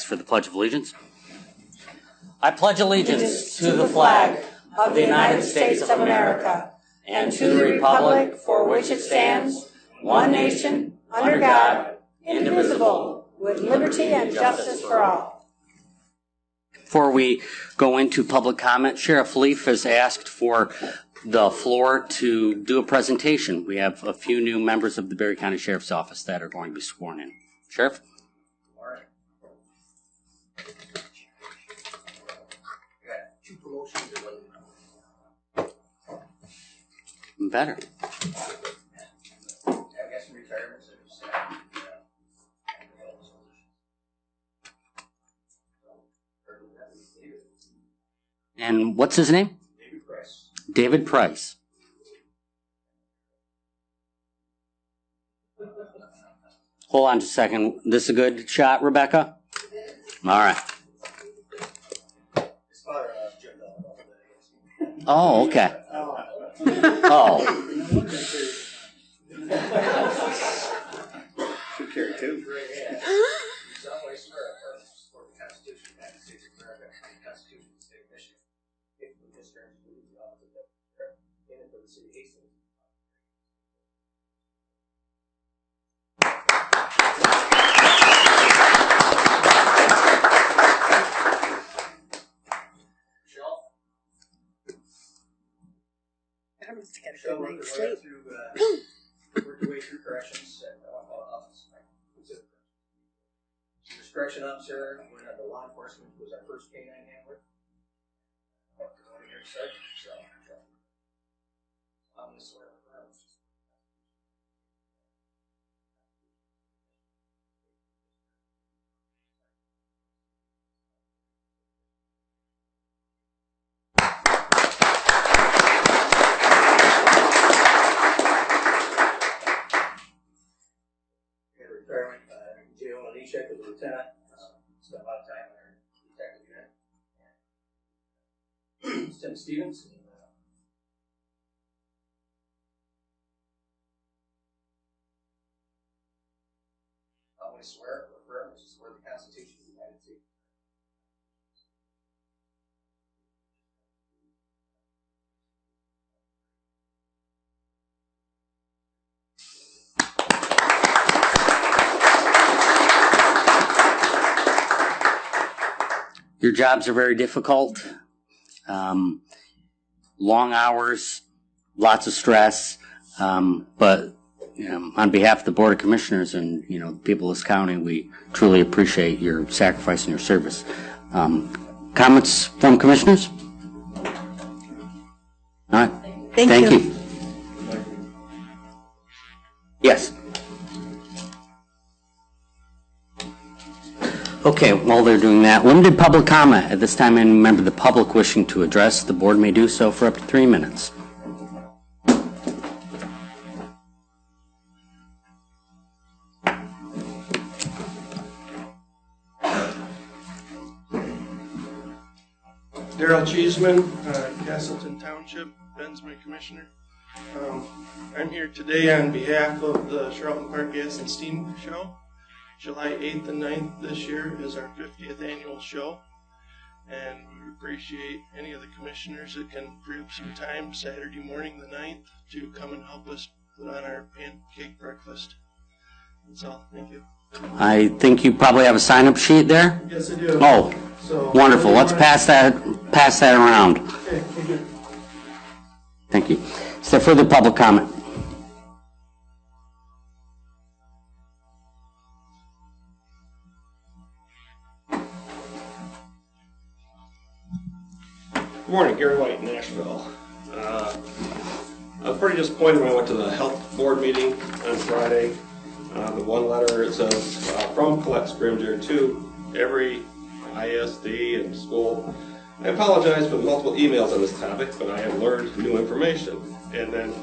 for the Pledge of Allegiance. I pledge allegiance to the flag of the United States of America and to the republic for which it stands, one nation, under God, indivisible, with liberty and justice for all. Before we go into public comment, Sheriff Leaf has asked for the floor to do a presentation. We have a few new members of the Berry County Sheriff's Office that are going to be sworn in. Sheriff? All right. Got 2 promotions and 1 Better. I've got some retirements that are set. And what's his name? David Price. David Price. Hold on just a second. This is a good shot, Rebecca? All right. His father, Jim Bell. Oh, okay. Oh. Should carry 2. Someone swear affirm to support the Constitution of the United States of America and the Constitution of the State of Michigan. If the district believes the office of the in and for the city of Hastings. I must have got a good night's sleep. Worked your way through corrections at office. She was correction officer, went on to law enforcement, was our first K-9 handler. So, I'm going to swear affirm. Retirement in jail on E-check as a lieutenant. Spent a lot of time in our detective unit. Tim Stevens. I'm going to swear or affirm to support the Constitution of the United States. Your jobs are very difficult. Long hours, lots of stress. But on behalf of the Board of Commissioners and people of this county, we truly appreciate your sacrifice and your service. Comments from commissioners? All right. Thank you. Yes. Okay, while they're doing that, limited public comment. At this time, any member of the public wishing to address the board may do so for up to 3 minutes. Daryl Cheeseman, Castleton Township, Bensman Commissioner. I'm here today on behalf of the Charlton Park Gas and Steam Show. July 8th and 9th this year is our 50th annual show, and we appreciate any of the commissioners that can free up some time Saturday morning the 9th to come and help us put on our pancake breakfast. That's all. Thank you. I think you probably have a sign-up sheet there? Yes, I do. Oh, so, wonderful. Let's pass that around. Okay, thank you. Thank you. Is there further public comment? Good morning, Gary White, Nashville. I was pretty disappointed when I went to the health board meeting on Friday. The one letter, it says, from Colette Scrimgeour to every ISD and school. I apologize for the multiple emails on this topic, but I have learned new information. And then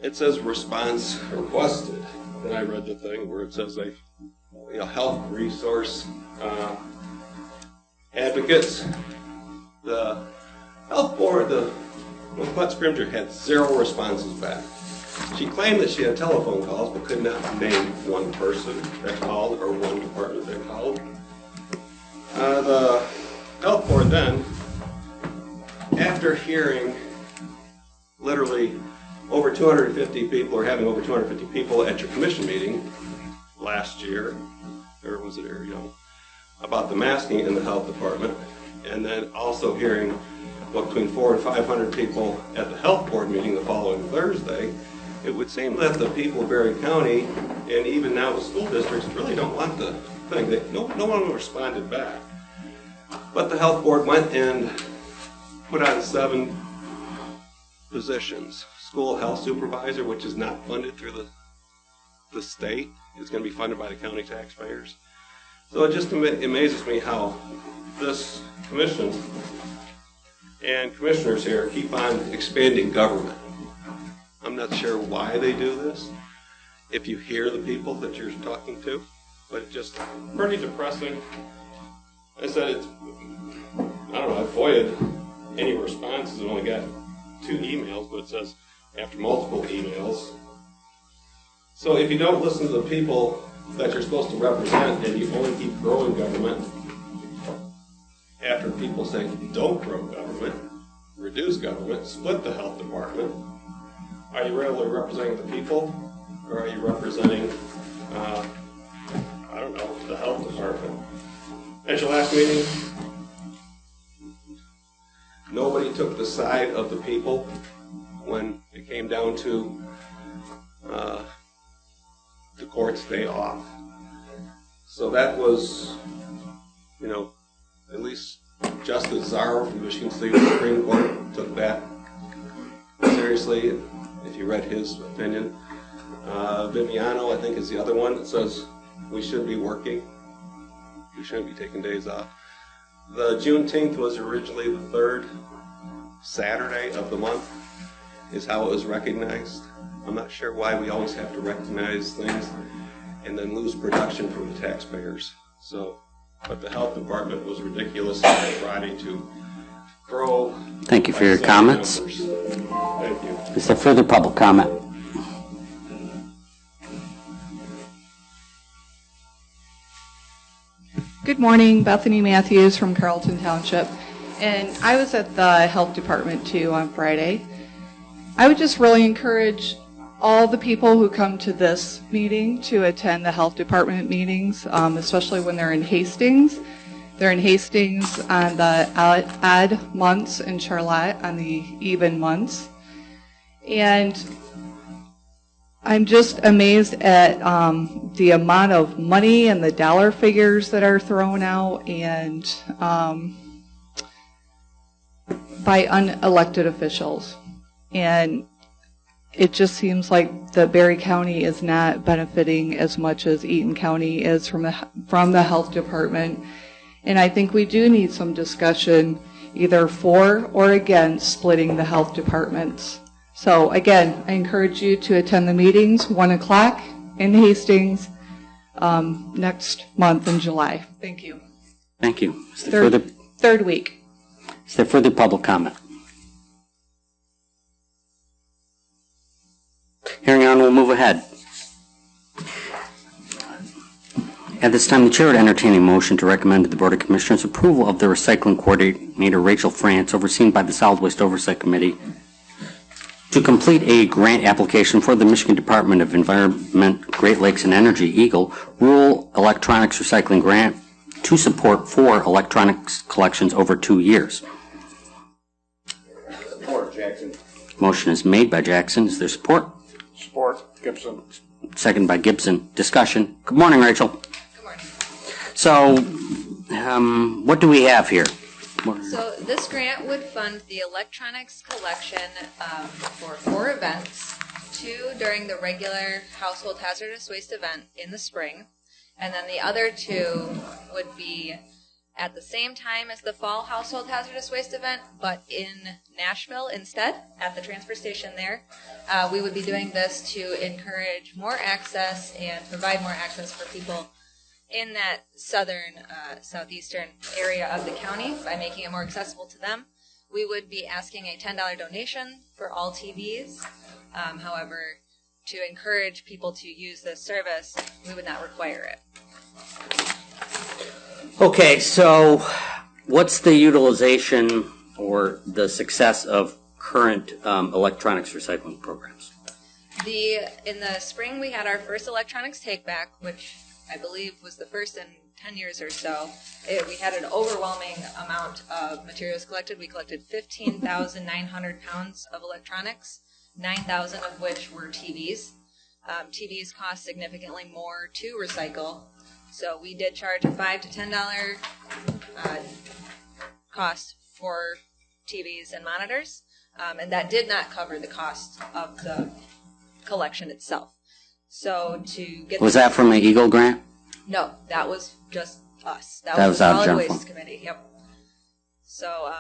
it says response requested. Then I read the thing where it says health resource advocates. The health board, Colette Scrimgeour had 0 responses back. She claimed that she had telephone calls, but could not name one person that called or one department that called. The health board then, after hearing literally over 250 people, or having over 250 people at your commission meeting last year, or was it, about the masking in the health department, and then also hearing between 400 and 500 people at the health board meeting the following Thursday, it would seem that the people of Berry County, and even now the school districts, really don't want the thing. No one responded back. But the health board went and put on 7 positions. School health supervisor, which is not funded through the state, is going to be funded by the county taxpayers. So it just amazes me how this commission and commissioners here keep on expanding government. I'm not sure why they do this, if you hear the people that you're talking to, but it's just pretty depressing. I said I don't know, I avoided any responses and only got 2 emails, but it says after multiple emails. So if you don't listen to the people that you're supposed to represent and you only keep growing government, after people say don't grow government, reduce government, split the health department, are you really representing the people, or are you representing, I don't know, the health department? At your last meeting, nobody took the side of the people when it came down to the court's day off. So that was, at least Justice Zarro from Michigan State Supreme Court took that seriously, if you read his opinion. Viviano, I think, is the other one that says we should be working. We shouldn't be taking days off. The Juneteenth was originally the 3rd Saturday of the month, is how it was recognized. I'm not sure why we always have to recognize things and then lose production from the taxpayers. So, but the health department was ridiculous in Friday to grow. Thank you for your comments. Numbers. Thank you. Is there further public comment? Good morning, Bethany Matthews from Carlton Township. And I was at the health department too on Friday. I would just really encourage all the people who come to this meeting to attend the health department meetings, especially when they're in Hastings. They're in Hastings on the odd months and Charlotte on the even months. And I'm just amazed at the amount of money and the dollar figures that are thrown out and by unelected officials. And it just seems like the Berry County is not benefiting as much as Eaton County is from the health department. And I think we do need some discussion either for or against splitting the health departments. So again, I encourage you to attend the meetings, 1 o'clock in Hastings next month in July. Thank you. Thank you. Third week. Is there further public comment? Hearing on, we'll move ahead. At this time, the chair would entertain a motion to recommend to the Board of Commissioners approval of the recycling coordinator, Rachel France, overseen by the Solid Waste Oversight Committee, to complete a grant application for the Michigan Department of Environment, Great Lakes and Energy, EGLE, Rural Electronics Recycling Grant to support 4 electronics collections over 2 years. Support, Jackson. Motion is made by Jackson. Is there support? Support, Gibson. Second by Gibson. Discussion. Good morning, Rachel. Good morning. So, what do we have here? So this grant would fund the electronics collection for 4 events, 2 during the regular household hazardous waste event in the spring, and then the other 2 would be at the same time as the fall household hazardous waste event, but in Nashville instead, at the transfer station there. We would be doing this to encourage more access and provide more access for people in that southern, southeastern area of the county by making it more accessible to them. We would be asking a $10 donation for all TVs. However, to encourage people to use this service, we would not require it. Okay, so what's the utilization or the success of current electronics recycling programs? In the spring, we had our first electronics take back, which I believe was the first in 10 years or so. We had an overwhelming amount of materials collected. We collected 15,900 pounds of electronics, 9,000 of which were TVs. TVs cost significantly more to recycle, so we did charge a $5 to $10 cost for TVs and monitors, and that did not cover the cost of the collection itself. So to get Was that from the Eagle grant? No, that was just us. That was was the out of Solid general Waste fund. Committee. Yep. So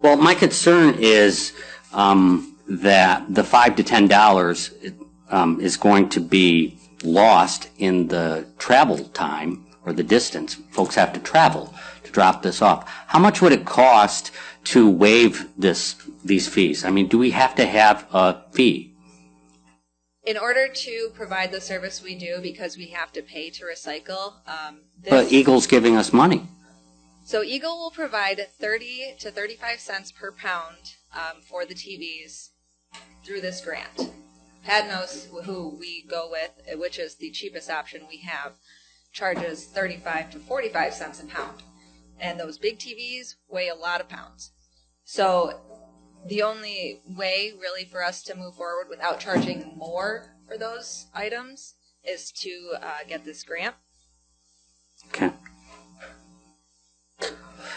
Well, my concern is that the $5 to $10 is going to be lost in the travel time or the distance. Folks have to travel to drop this off. How much would it cost to waive these fees? I mean, do we have to have a fee? in order to provide the service we do, because we have to pay to recycle, But Eagle's giving us money. So Eagle will provide 30 to 35 cents per pound for the TVs through this grant. Padnos, who we go with, which is the cheapest option we have, charges 35 to 45 cents a pound. And those big TVs weigh a lot of pounds. So the only way really for us to move forward without charging more for those items is to get this grant. Okay.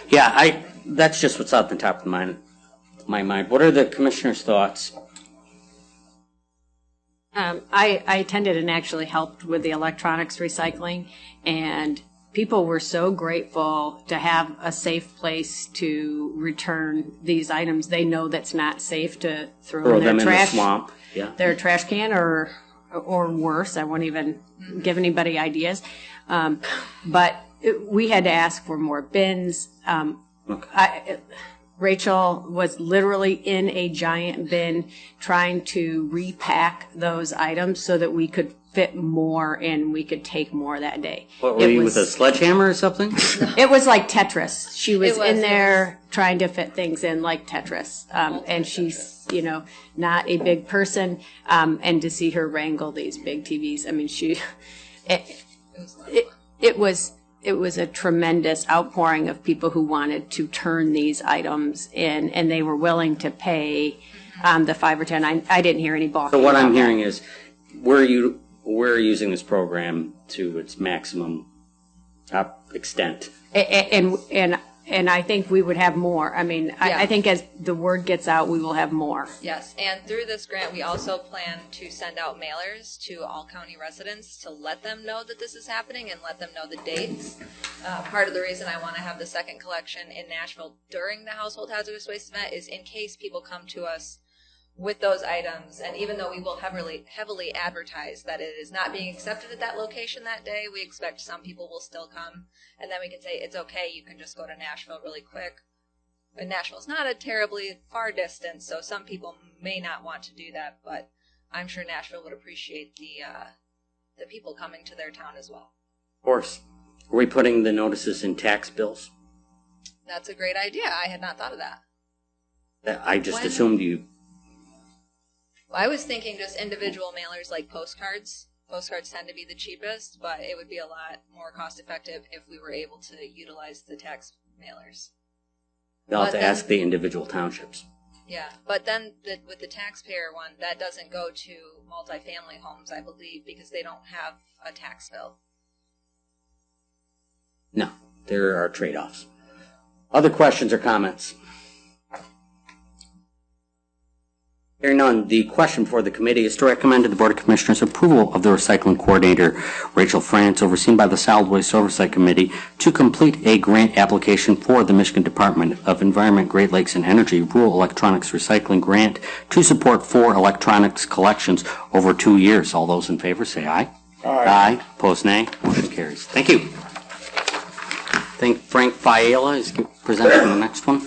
Yeah, that's just what's off the top of my mind. What are the commissioners' thoughts? I attended and actually helped with the electronics recycling, and people were so grateful to have a safe place to return these items. They know that's not safe to throw in their them trash, in the swamp. Yeah. their trash can, or worse. I won't even give anybody ideas. But we had to ask for more bins. Rachel was literally in a giant bin trying to repack those items so that we could fit more and we could take more that day. What, were you with a sledgehammer or something? It was like Tetris. She was, It was, in it there trying to fit things in like Tetris. And she's, not a big person. And to see her wrangle these big TVs, I mean, it was a tremendous outpouring of people who wanted to turn these items in, and they were willing to pay the 5 or 10. I didn't hear any balking. So what I'm about hearing that. is we're using this program to its maximum extent. And I think we would have more. I mean, I think as the word gets out, we will have more. Yes, and through this grant, we also plan to send out mailers to all county residents to let them know that this is happening and let them know the dates. Part of the reason I want to have the second collection in Nashville during the Household Hazardous Waste event is in case people come to us with those items, and even though we will heavily advertise that it is not being accepted at that location that day, we expect some people will still come, and then we can say, it's okay, you can just go to Nashville really quick. And Nashville's not a terribly far distance, so some people may not want to do that, but I'm sure Nashville would appreciate the people coming to their town as well. Of course. Are we putting the notices in tax bills? That's a great idea. I had not thought of that. I just assumed you... I was thinking just individual mailers like postcards. Postcards tend to be the cheapest, but it would be a lot more cost effective if we were able to utilize the tax mailers. They'll have But to ask the individual townships. Yeah, but then with the taxpayer one, that doesn't go to multifamily homes, I believe, because they don't have a tax bill. No, there are trade-offs. Other questions or comments? Hearing none, the question for the committee is to recommend to the Board of Commissioners approval of the recycling coordinator, Rachel France, overseen by the Solid Waste Oversight Committee, to complete a grant application for the Michigan Department of Environment, Great Lakes, and Energy Rural Electronics Recycling Grant to support 4 electronics collections over 2 years. All those in favor say aye. Aye. Opposed, nay. Motion carries. Thank you. I think Frank Fiala is presenting the next one.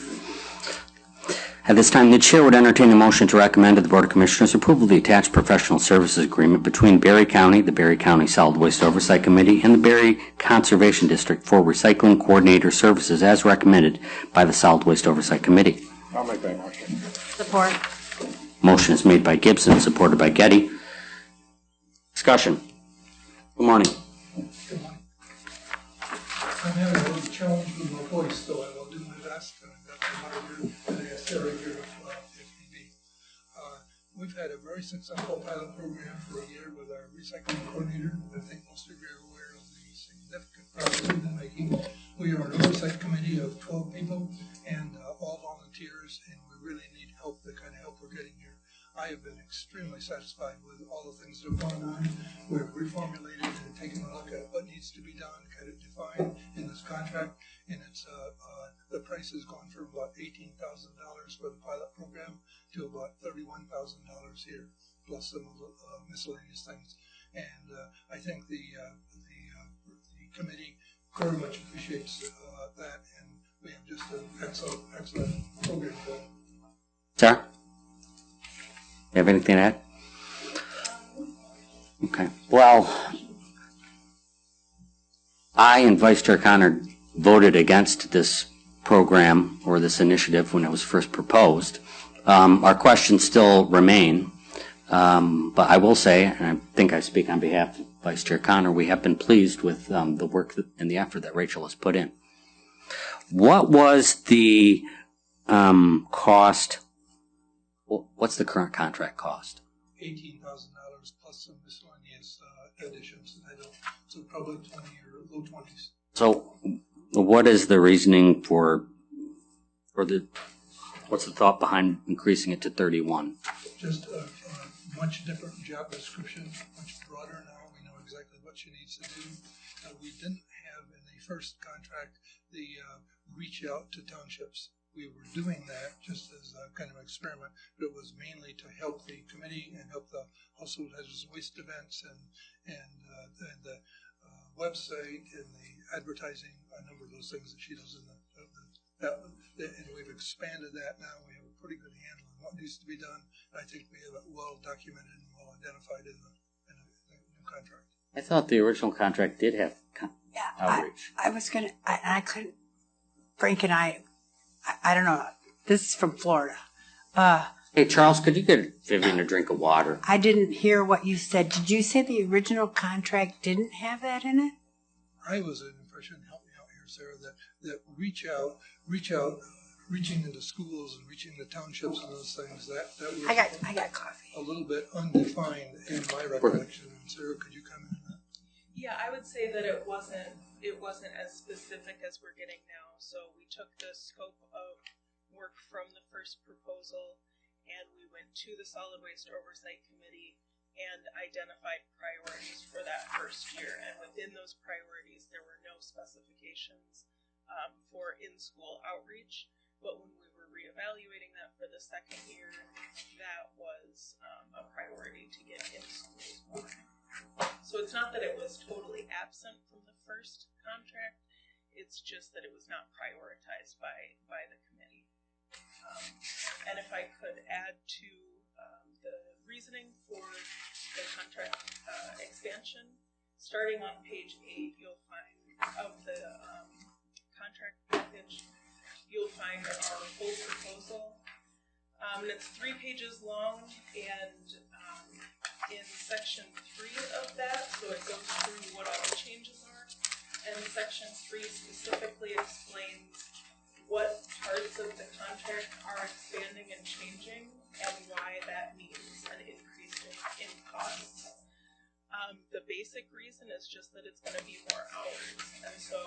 At this time, the chair would entertain a motion to recommend to the Board of Commissioners approval of the attached professional services agreement between Berry County, the Berry County Solid Waste Oversight Committee, and the Berry Conservation District for recycling coordinator services as recommended by the Solid Waste Oversight Committee. I'll make that motion. Support. Motion is made by Gibson, supported by Getty. Discussion. Good morning. I'm having a little challenge with my voice, so I will do my best. That's why I'm here today. Sarah here if need be. We've had a very successful pilot program for a year with our recycling coordinator. I think most of you are aware of the significant progress we've been making. We are an oversight committee of 12 people and all volunteers, and we really need help, the kind of help we're getting here. I have been extremely satisfied with all the things that have gone on. We've reformulated and taken a look at what needs to be done, kind of defined in this contract, and it's the price has gone from about $18,000 for the pilot program to about $31,000 here, plus some miscellaneous things. And I think the committee very much appreciates that, and we have just an excellent program going. Sarah? You have anything to add? Okay. Well, I and Vice Chair Connor voted against this program or this initiative when it was first proposed. Our questions still remain, but I will say, and I think I speak on behalf of Vice Chair Connor, we have been pleased with the work and the effort that Rachel has put in. What was the cost? What's the current contract cost? $18,000 plus some miscellaneous additions. So probably 20 or low 20s. So, what is the reasoning for what's the thought behind increasing it to 31? Just a much different job description, much broader now. We know exactly what she needs to do. We didn't have in the first contract the reach out to townships. We were doing that just as a kind of experiment, but it was mainly to help the committee and help the household hazardous waste events and the website and the advertising, a number of those things that she does in and we've expanded that now. We have a pretty good handle on what needs to be done. I think we have it well documented and well identified in the new contract. I thought the original contract did have outreach. I was going to, I couldn't, Frank and I don't know. This is from Florida. Hey, Charles, could you get Vivian a drink of water? I didn't hear what you said. Did you say the original contract didn't have that in it? I was under the impression, help me out here, Sarah, that reaching into schools and reaching the townships and those things, that was I got coffee. A little bit undefined in my recollection. And Sarah, could you comment on that? Yeah, I would say that it wasn't as specific as we're getting now. So we took the scope of work from the first proposal and we went to the Solid Waste Oversight Committee and identified priorities for that first year. And within those priorities, there were no specifications for in-school outreach. But when we were reevaluating that for the second year, that was a priority to get in schools more. So it's not that it was totally absent from the first contract, it's just that it was not prioritized by the committee. And if I could add to the reasoning for the contract expansion, starting on page 8, you'll find of the contract package, you'll find our full proposal. And it's 3 pages long, and in section 3 of that, so it goes through what all the changes are, and section 3 specifically explains what parts of the contract are expanding and changing, and why that means an increase in costs. The basic reason is just that it's going to be more hours, and so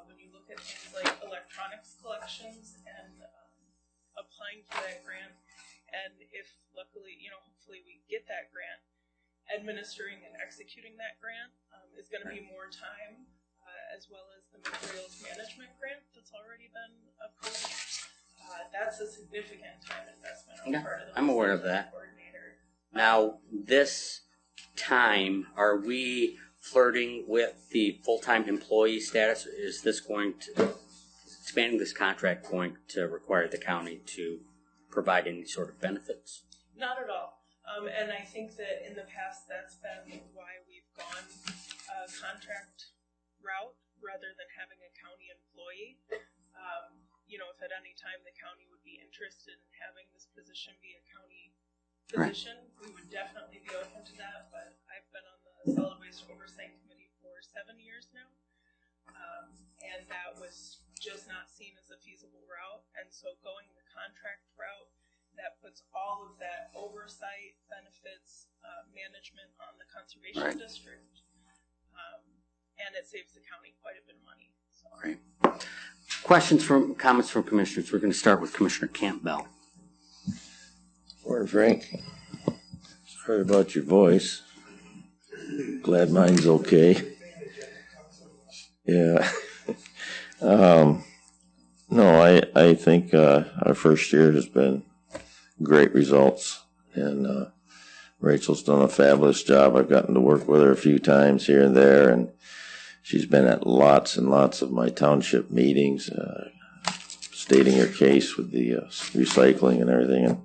when you look at things like electronics collections and applying for that grant, and if luckily, hopefully we get that grant, administering and executing that grant is going to be more time, as well as the materials management grant that's already been approved. That's a significant time investment on part of the I'm aware of that. Coordinator. Now, this time, are we flirting with the full-time employee status? Is this expanding this contract going to require the county to provide any sort of benefits? Not at all. And I think that in the past that's been why we've gone a contract route rather than having a county employee. You know, if at any time the county would be interested in having this position be a county position, we would definitely be open to that. But I've been on the Solid Waste Oversight Committee for 7 years now. And that was just not seen as a feasible route. And so going the contract route, that puts all of that oversight, benefits, management on the conservation district. And it saves the county quite a bit of money. So. Great. Comments from commissioners. We're going to start with Commissioner Campbell. Morning, Frank. Sorry about your voice. Glad mine's okay. Yeah. No, I think our first year has been great results, and Rachel's done a fabulous job. I've gotten to work with her a few times here and there, and she's been at lots and lots of my township meetings, stating her case with the recycling and everything. And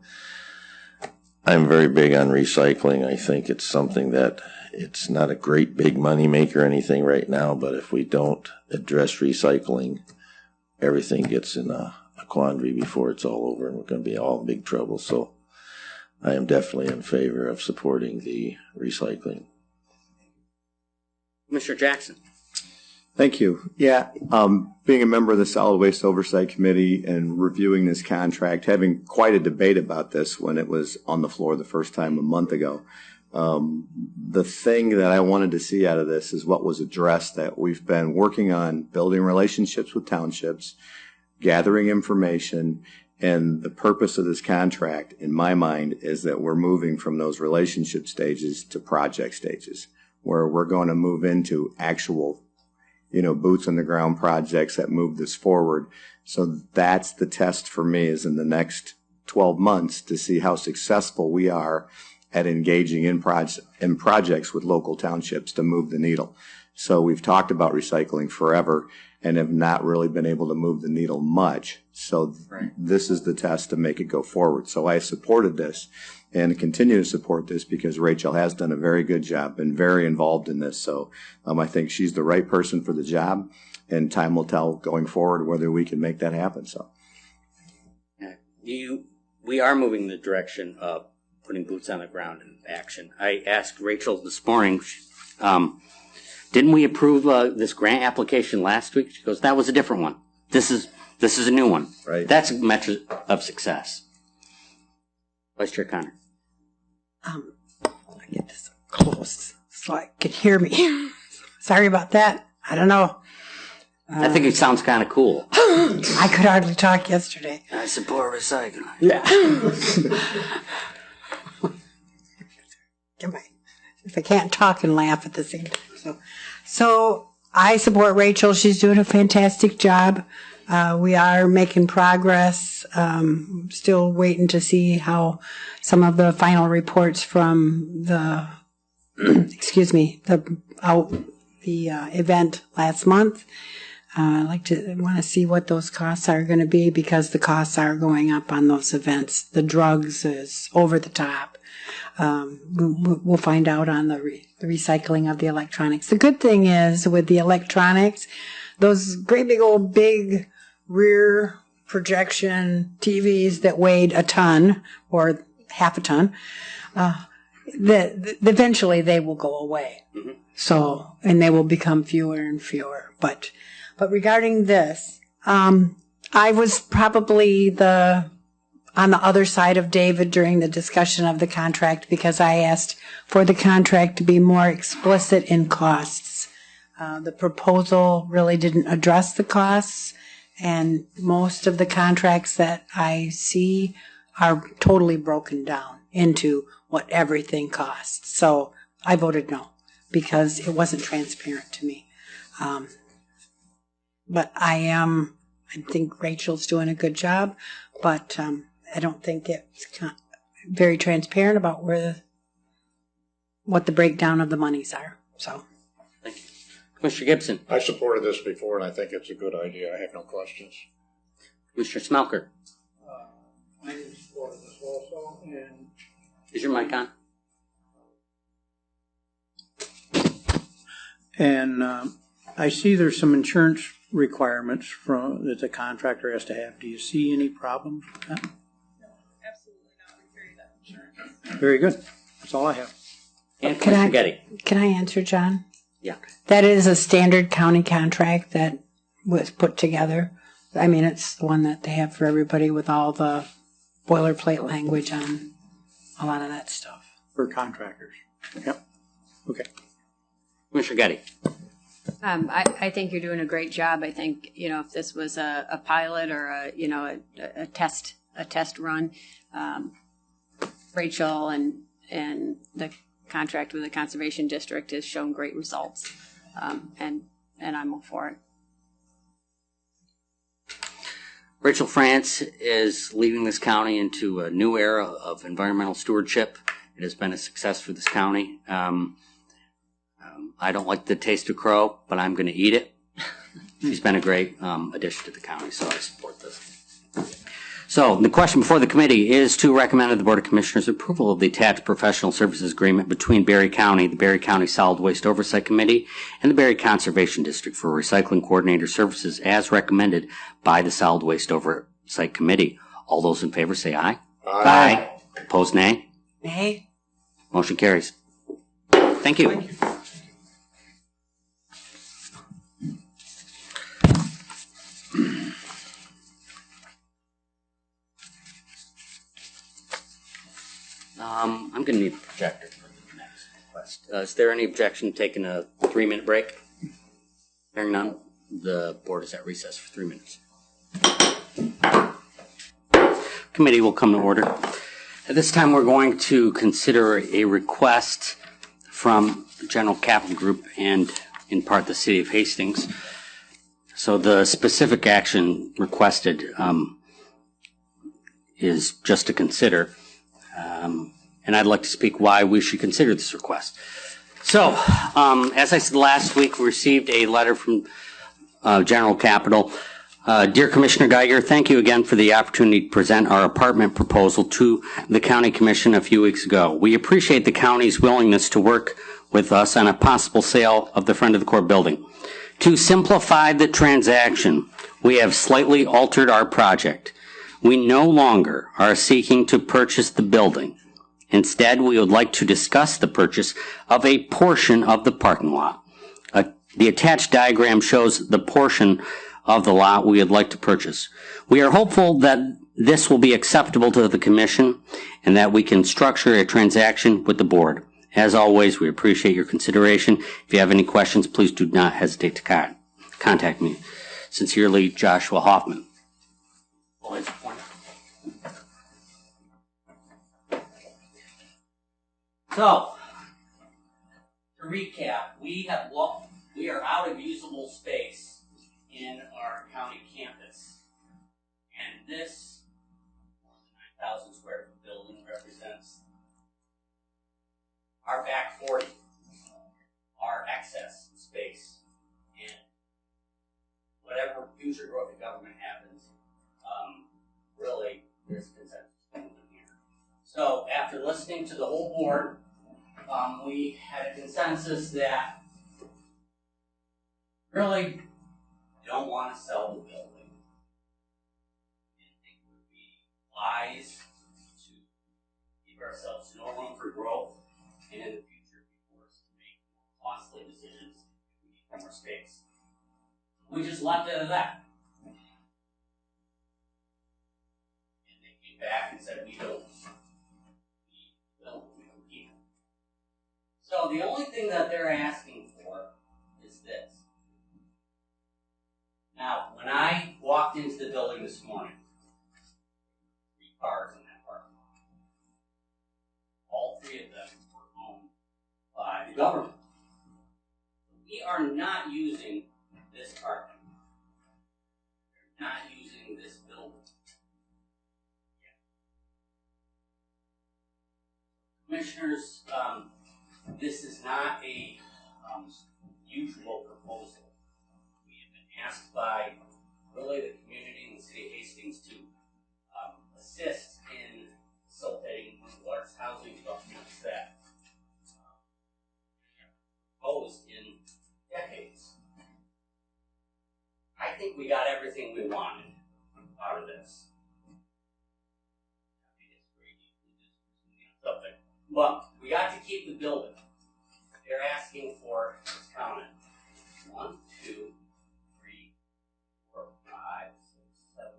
I'm very big on recycling. I think it's something that it's not a great big money maker or anything right now, but if we don't address recycling, everything gets in a quandary before it's all over, and we're going to be all in big trouble. So I am definitely in favor of supporting the recycling. Mr. Jackson. Thank you. Yeah, being a member of the Solid Waste Oversight Committee and reviewing this contract, having quite a debate about this when it was on the floor the first time a month ago. The thing that I wanted to see out of this is what was addressed, that we've been working on building relationships with townships, gathering information, and the purpose of this contract, in my mind, is that we're moving from those relationship stages to project stages, where we're going to move into actual, boots on the ground projects that move this forward. So that's the test for me, is in the next 12 months to see how successful we are at engaging in projects with local townships to move the needle. So we've talked about recycling forever and have not really been able to move the needle much. So this is the test to make it go forward. So I supported this and continue to support this because Rachel has done a very good job, been very involved in this. So I think she's the right person for the job, and time will tell going forward whether we can make that happen. So we are moving in the direction of putting boots on the ground in action. I asked Rachel this morning, didn't we approve this grant application last week? She goes, that was a different one. This is a new one. Right. That's a measure of success. Vice Chair Connor. I get this close so I can hear me. Sorry about that. I don't know. I think it sounds kind of cool. I could hardly talk yesterday. I support recycling. Yeah. If I can't talk and laugh at the same time. So I support Rachel. She's doing a fantastic job. We are making progress. Still waiting to see how some of the final reports from the, the event last month. I want to see what those costs are going to be, because the costs are going up on those events. The drugs is over the top. We'll find out on the recycling of the electronics. The good thing is with the electronics, those great big rear projection TVs that weighed a ton or half a ton, eventually they will go away. Mm-hmm. So, and they will become fewer and fewer. But regarding this, I was probably on the other side of David during the discussion of the contract, because I asked for the contract to be more explicit in costs. The proposal really didn't address the costs, and most of the contracts that I see are totally broken down into what everything costs. So I voted no, because it wasn't transparent to me. But I think Rachel's doing a good job, but I don't think it's very transparent about what the breakdown of the monies are. So, thank you. Commissioner Gibson. I supported this before, and I think it's a good idea. I have no questions. Commissioner Smelker. I can support this also, and Is your mic on? I see there's some insurance requirements that the contractor has to have. Do you see any problems with that? No, absolutely not. We carry that insurance. Very good. That's all I have. And Can Commissioner Getty. Can I answer, John? Yeah. That is a standard county contract that was put together. I mean, it's the one that they have for everybody with all the boilerplate language on a lot of that stuff. For contractors. Yep. Okay. Commissioner Getty. I think you're doing a great job. I think, if this was a pilot or a test run, Rachel and the contract with the Conservation District has shown great results. And I'm all for it. Rachel France is leading this county into a new era of environmental stewardship. It has been a success for this county. I don't like the taste of crow, but I'm going to eat it. She's been a great addition to the county, so I support this. So the question before the committee is to recommend to the Board of Commissioners approval of the attached professional services agreement between Berry County, the Berry County Solid Waste Oversight Committee, and the Berry Conservation District for recycling coordinator services as recommended by the Solid Waste Oversight Committee. All those in favor say aye. Aye. Opposed, nay. Nay. Motion carries. Thank you. I'm going to need a projector for the next request. Is there any objection to taking a 3-minute break? Hearing none, the board is at recess for 3 minutes. Committee will come to order. At this time, we're going to consider a request from General Capital Group and in part the City of Hastings. So the specific action requested is just to consider. And I'd like to speak why we should consider this request. So, as I said last week, we received a letter from General Capital. Dear Commissioner Geiger, thank you again for the opportunity to present our apartment proposal to the County Commission a few weeks ago. We appreciate the county's willingness to work with us on a possible sale of the front of the core building. To simplify the transaction, we have slightly altered our project. We no longer are seeking to purchase the building. Instead, we would like to discuss the purchase of a portion of the parking lot. The attached diagram shows the portion of the lot we would like to purchase. We are hopeful that this will be acceptable to the Commission and that we can structure a transaction with the board. As always, we appreciate your consideration. If you have any questions, please do not hesitate to contact me. Sincerely, Joshua Hoffman. So, to recap, we are out of usable space in our county campus. And this 9,000 square foot building represents our back 40, our excess space. And whatever future growth of government happens, really, there's consensus here. So after listening to the whole board, we had a consensus that really don't want to sell the building. We think it would be wise to keep ourselves no room for growth and in the future be forced to make costly decisions if we need more space. We just left it at that. And they came back and said, we don't keep it. So the only thing that they're asking for is this. Now, when I walked into the building this morning, 3 cars in that parking lot. All 3 of them were owned by the government. We are not using this parking. We're not using this building. Commissioners, this is not a usual proposal. We have been asked by really the community in the City of Hastings to assist housing developments that proposed in decades. I think we got everything we wanted out of this. Something. But we got to keep the building. They're asking for, let's count it, 1, 2, 3, 4, 5, 6, 7,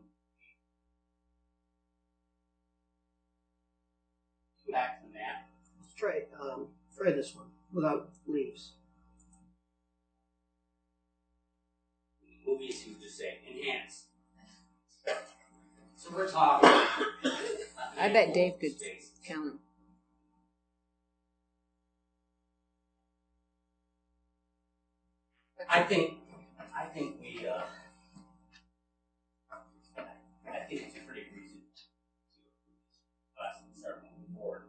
8. Back to the map. Let's try this one without leaves. Movies, you just say enhance. So we're talking. I bet Dave could count them. I think we, I think it's a pretty reason to start moving forward.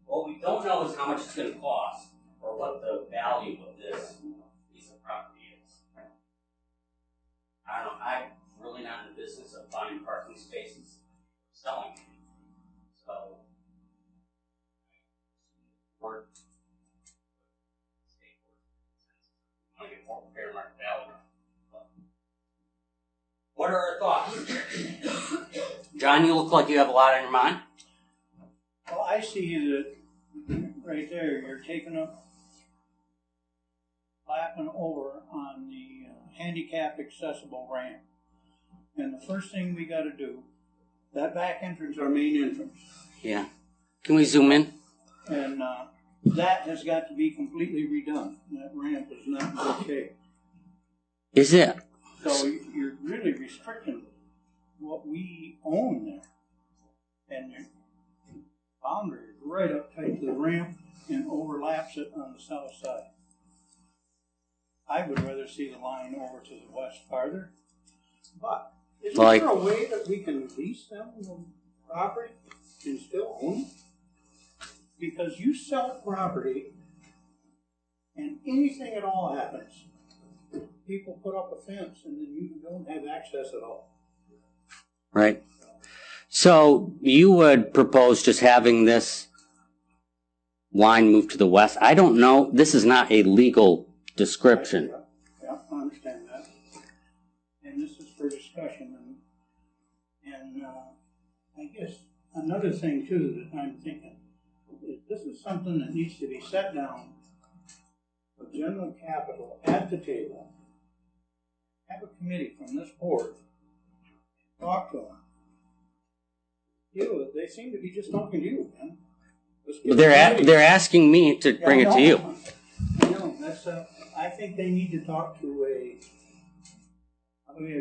What we don't know is how much it's going to cost or what the value of this piece of property is. I don't know. I'm really not in the business of buying parking spaces, selling them. So, we're fair market value. What are our thoughts? John, you look like you have a lot on your mind. Well, I see that right there, you're taking up, lapping over on the handicap accessible ramp. And the first thing we got to do, that back entrance, our main entrance. Yeah. Can we zoom in? And that has got to be completely redone. That ramp is not in good shape. Is it? So you're really restricting what we own there. And your boundary is right up tight to the ramp and overlaps it on the south side. I would rather see the line over to the west farther. But is there a way that we can lease them the property and still own it? Because you sell property and anything at all happens, people put up a fence and then you don't have access at all. Right. So you would propose just having this line move to the west? I don't know. This is not a legal description. Yeah, I understand that. And this is for discussion. And I guess another thing too that I'm thinking, this is something that needs to be set down with general capital at the table. Have a committee from this board. Talk to them. They seem to be just talking to you, man. They're asking me to bring it to you. I know. I think they need to talk to a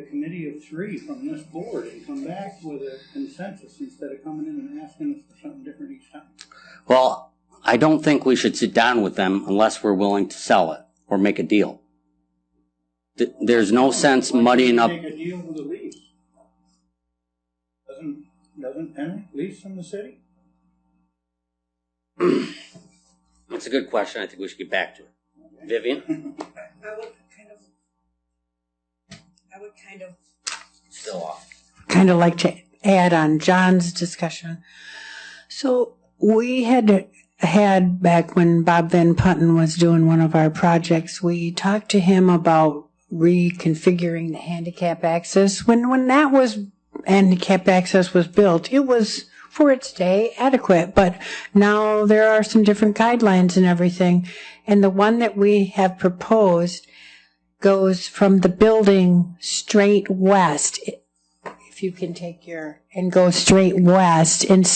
committee of 3 from this board and come back with a consensus instead of coming in and asking us for something different each time. Well, I don't think we should sit down with them unless we're willing to sell it or make a deal. There's no sense muddying up. Make a deal with the lease. Doesn't Penn lease from the city? That's a good question. I think we should get back to it. Okay. Vivian? I would kind of Still off. Kind of like to add on John's discussion. So we had back when Bob Van Putten was doing one of our projects, we talked to him about reconfiguring the handicap access. When that was handicap access was built, it was for its day adequate, but now there are some different guidelines and everything. And the one that we have proposed goes from the building straight west. If you can take and go straight west and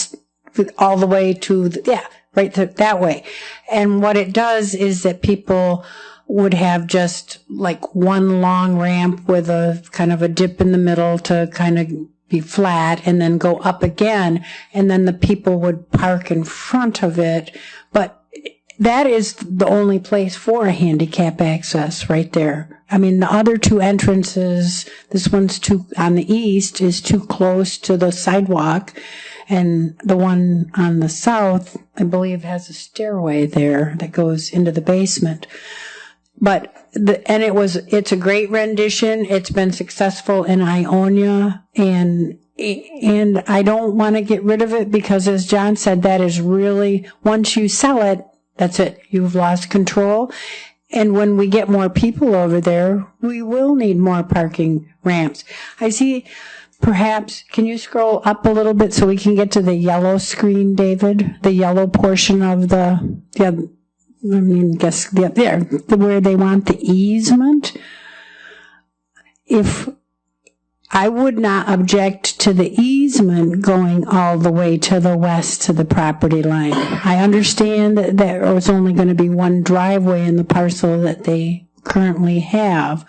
all the way to that way. And what it does is that people would have just like one long ramp with a kind of a dip in the middle to kind of be flat and then go up again. And then the people would park in front of it. But that is the only place for a handicap access right there. I mean, the other 2 entrances, this one's on the east is too close to the sidewalk. And the one on the south, I believe, has a stairway there that goes into the basement. But it's a great rendition. It's been successful in Ionia, and and I don't want to get rid of it because, as John said, that is really, once you sell it, that's it. You've lost control. And when we get more people over there, we will need more parking ramps. I see, perhaps, can you scroll up a little bit so we can get to the yellow screen, David? The yellow portion of there, where they want the easement. If I would not object to the easement going all the way to the west to the property line. I understand that there was only going to be one driveway in the parcel that they currently have,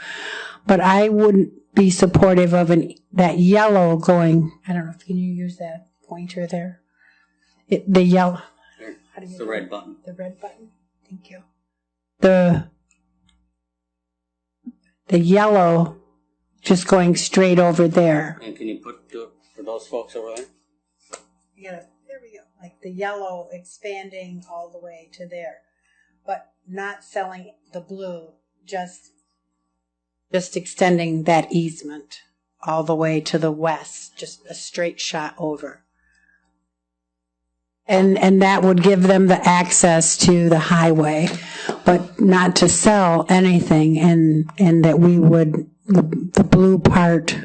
but I wouldn't be supportive of that yellow going, I don't know, can you use that pointer there? The yellow. It's the red button. The red button? Thank you. The yellow just going straight over there. And can you do it for those folks over there? Yeah, there we go. Like the yellow expanding all the way to there, but not selling the blue, just extending that easement all the way to the west, just a straight shot over. And that would give them the access to the highway, but not to sell anything, and that we would, the blue part.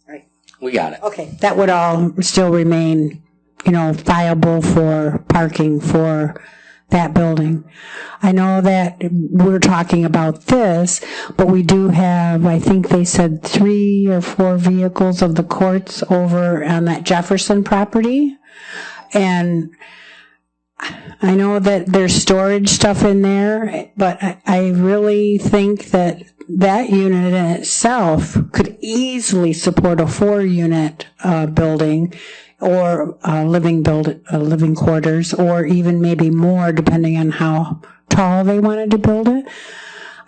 Right. We got it. Okay, that would all still remain, viable for parking for that building. I know that we're talking about this, but we do have, I think they said 3 or 4 vehicles of the courts over on that Jefferson property. And I know that there's storage stuff in there, but I really think that unit in itself could easily support a 4-unit building, or living quarters, or even maybe more, depending on how tall they wanted to build it.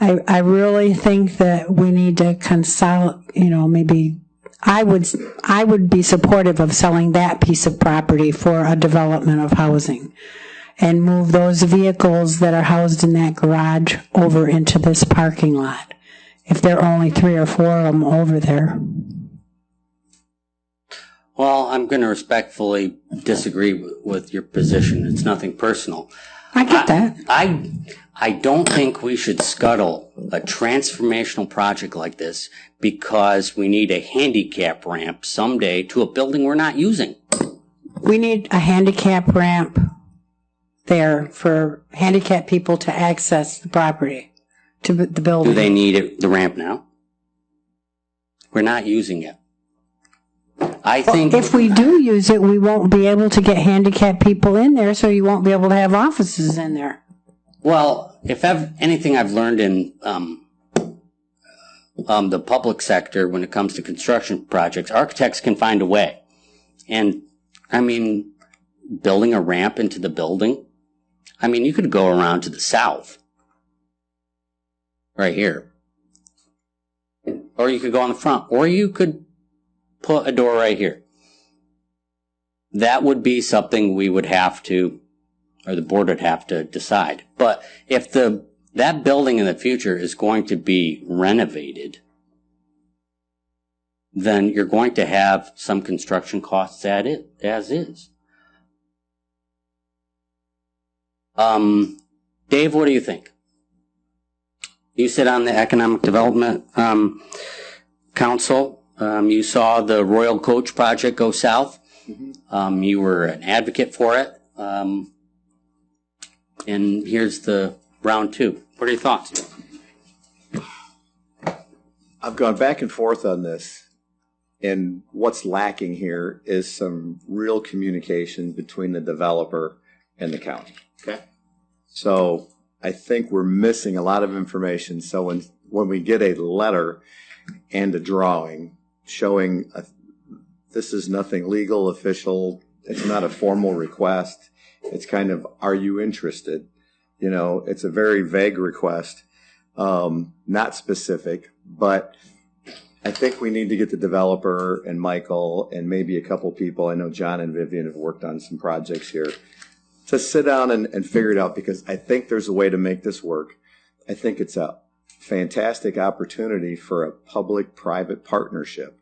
I really think that we need to consolidate. Maybe I would be supportive of selling that piece of property for a development of housing, and move those vehicles that are housed in that garage over into this parking lot, if there are only 3 or 4 of them over there. Well, I'm going to respectfully disagree with your position. It's nothing personal. I get that. I don't think we should scuttle a transformational project like this because we need a handicap ramp someday to a building we're not using. We need a handicap ramp there for handicapped people to access the property, to the building. Do they need the ramp now? We're not using it. I think if we do use it, we won't be able to get handicapped people in there, so you won't be able to have offices in there. Well, if anything I've learned in the public sector when it comes to construction projects, architects can find a way. And, building a ramp into the building, you could go around to the south, right here. Or you could go on the front, or you could put a door right here. That would be something we would have to, or the board would have to decide. But if that building in the future is going to be renovated, then you're going to have some construction costs as is. Dave, what do you think? You sit on the Economic Development Council. You saw the Royal Coach project go south. Mm-hmm. You were an advocate for it. And here's the round 2. What are your thoughts? I've gone back and forth on this, and what's lacking here is some real communication between the developer and the county. Okay. So I think we're missing a lot of information. So when we get a letter and a drawing showing this is nothing legal, official, it's not a formal request, it's kind of, are you interested? It's a very vague request, not specific, but I think we need to get the developer and Michael and maybe a couple people, I know John and Vivian have worked on some projects here, to sit down and figure it out, because I think there's a way to make this work. I think it's a fantastic opportunity for a public-private partnership.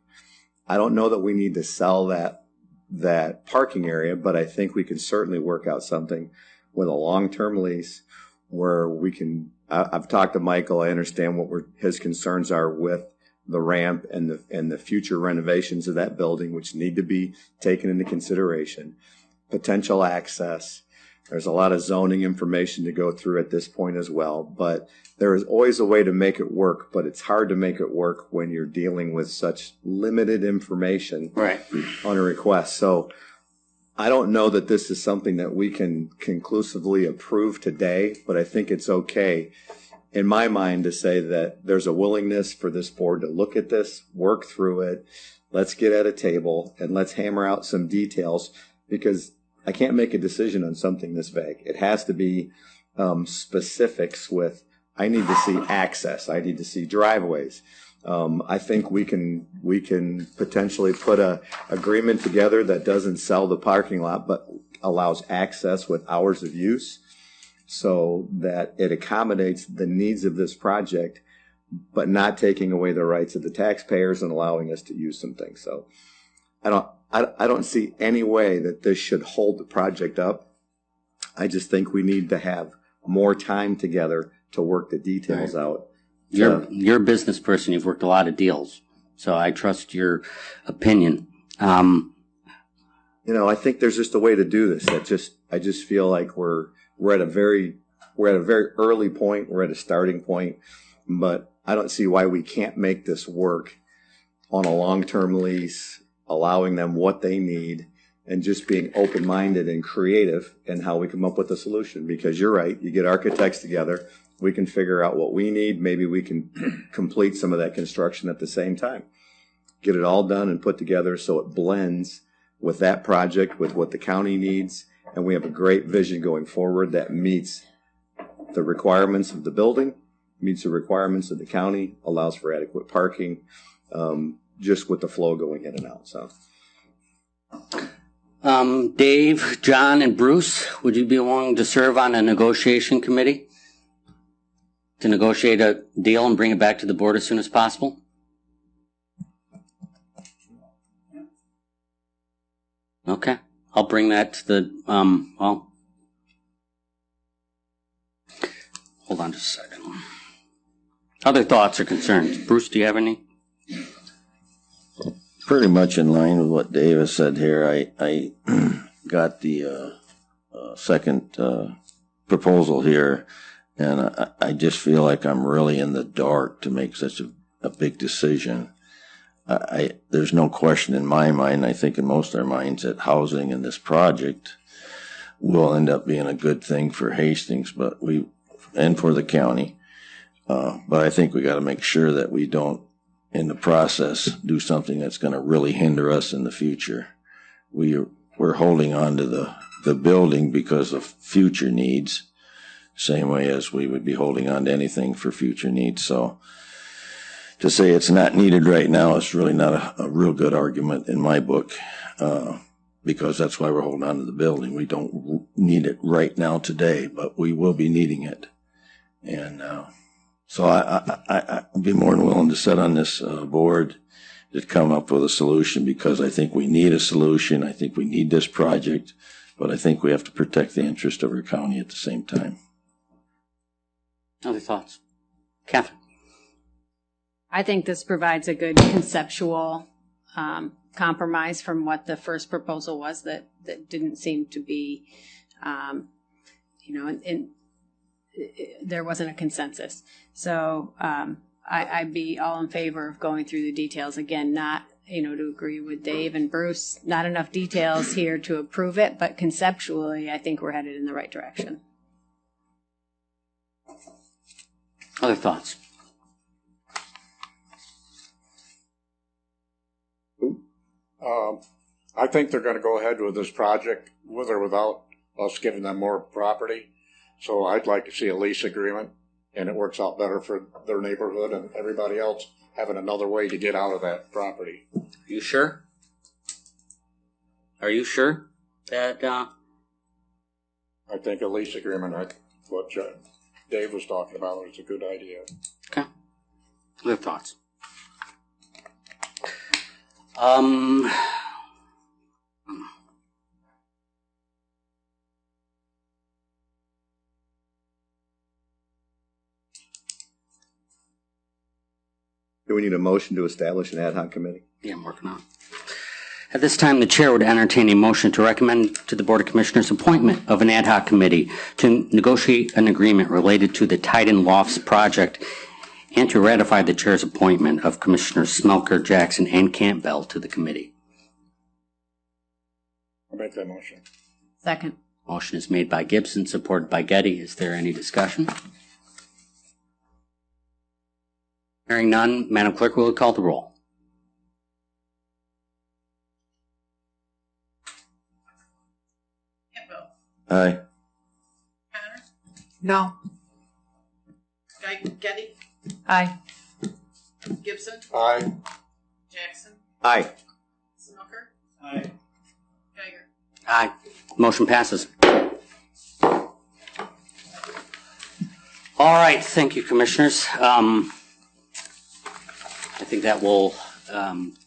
I don't know that we need to sell that parking area, but I think we can certainly work out something with a long-term lease where we can, I've talked to Michael, I understand what his concerns are with the ramp and the future renovations of that building, which need to be taken into consideration. Potential access. There's a lot of zoning information to go through at this point as well, but there is always a way to make it work, but it's hard to make it work when you're dealing with such limited information on a request. So I don't know that this is something that we can conclusively approve today, but I think it's okay in my mind to say that there's a willingness for this board to look at this, work through it. Let's get at a table and let's hammer out some details, because I can't make a decision on something this vague. It has to be specifics with, I need to see access. I need to see driveways. I think we can potentially put a agreement together that doesn't sell the parking lot, but allows access with hours of use so that it accommodates the needs of this project, but not taking away the rights of the taxpayers and allowing us to use some things. So I don't see any way that this should hold the project up. I just think we need to have more time together to work the details out. You're a business person. You've worked a lot of deals, so I trust your opinion. I think there's just a way to do this. I just feel like we're at a very early point. We're at a starting point, but I don't see why we can't make this work on a long-term lease, allowing them what they need, and just being open-minded and creative in how we come up with a solution. Because you're right, you get architects together, we can figure out what we need. Maybe we can complete some of that construction at the same time. Get it all done and put together so it blends with that project, with what the county needs, and we have a great vision going forward that meets the requirements of the building, meets the requirements of the county, allows for adequate parking, just with the flow going in and out. So, Dave, John, and Bruce, would you be willing to serve on a negotiation committee to negotiate a deal and bring it back to the board as soon as possible? Okay, I'll bring that to the, hold on just a second. Other thoughts or concerns? Bruce, do you have any? Pretty much in line with what Dave has said here. I got the second proposal here, and I just feel like I'm really in the dark to make such a big decision. There's no question in my mind, I think in most of our minds, that housing in this project will end up being a good thing for Hastings, and for the county. But I think we got to make sure that we don't, in the process, do something that's going to really hinder us in the future. We're holding on to the building because of future needs, same way as we would be holding on to anything for future needs. So to say it's not needed right now is really not a real good argument in my book, because that's why we're holding on to the building. We don't need it right now today, but we will be needing it. And so I'd be more than willing to sit on this board to come up with a solution, because I think we need a solution. I think we need this project, but I think we have to protect the interest of our county at the same time. Other thoughts? Catherine? I think this provides a good conceptual compromise from what the first proposal was that didn't seem to be, there wasn't a consensus. So I'd be all in favor of going through the details again, not, to agree with Dave and Bruce, not enough details here to approve it, but conceptually, I think we're headed in the right direction. Other thoughts? I think they're going to go ahead with this project with or without us giving them more property. So I'd like to see a lease agreement, and it works out better for their neighborhood and everybody else having another way to get out of that property. You sure? Are you sure that? I think a lease agreement, what Dave was talking about, is a good idea. Okay. Other thoughts? Do we need a motion to establish an ad hoc committee? Yeah, I'm working on it. At this time, the chair would entertain a motion to recommend to the Board of Commissioners appointment of an ad hoc committee to negotiate an agreement related to the Titan Lofts project and to ratify the chair's appointment of Commissioners Smelker, Jackson, and Campbell to the committee. I'll make that motion. Second. Motion is made by Gibson, supported by Getty. Is there any discussion? Hearing none, Madam Clerk, will you call the roll? Aye. Connor? No. Getty? Aye. Gibson? Aye. Jackson? Aye. Smucker? Aye. Geiger? Aye. Motion passes. All right, thank you, Commissioners. I think that will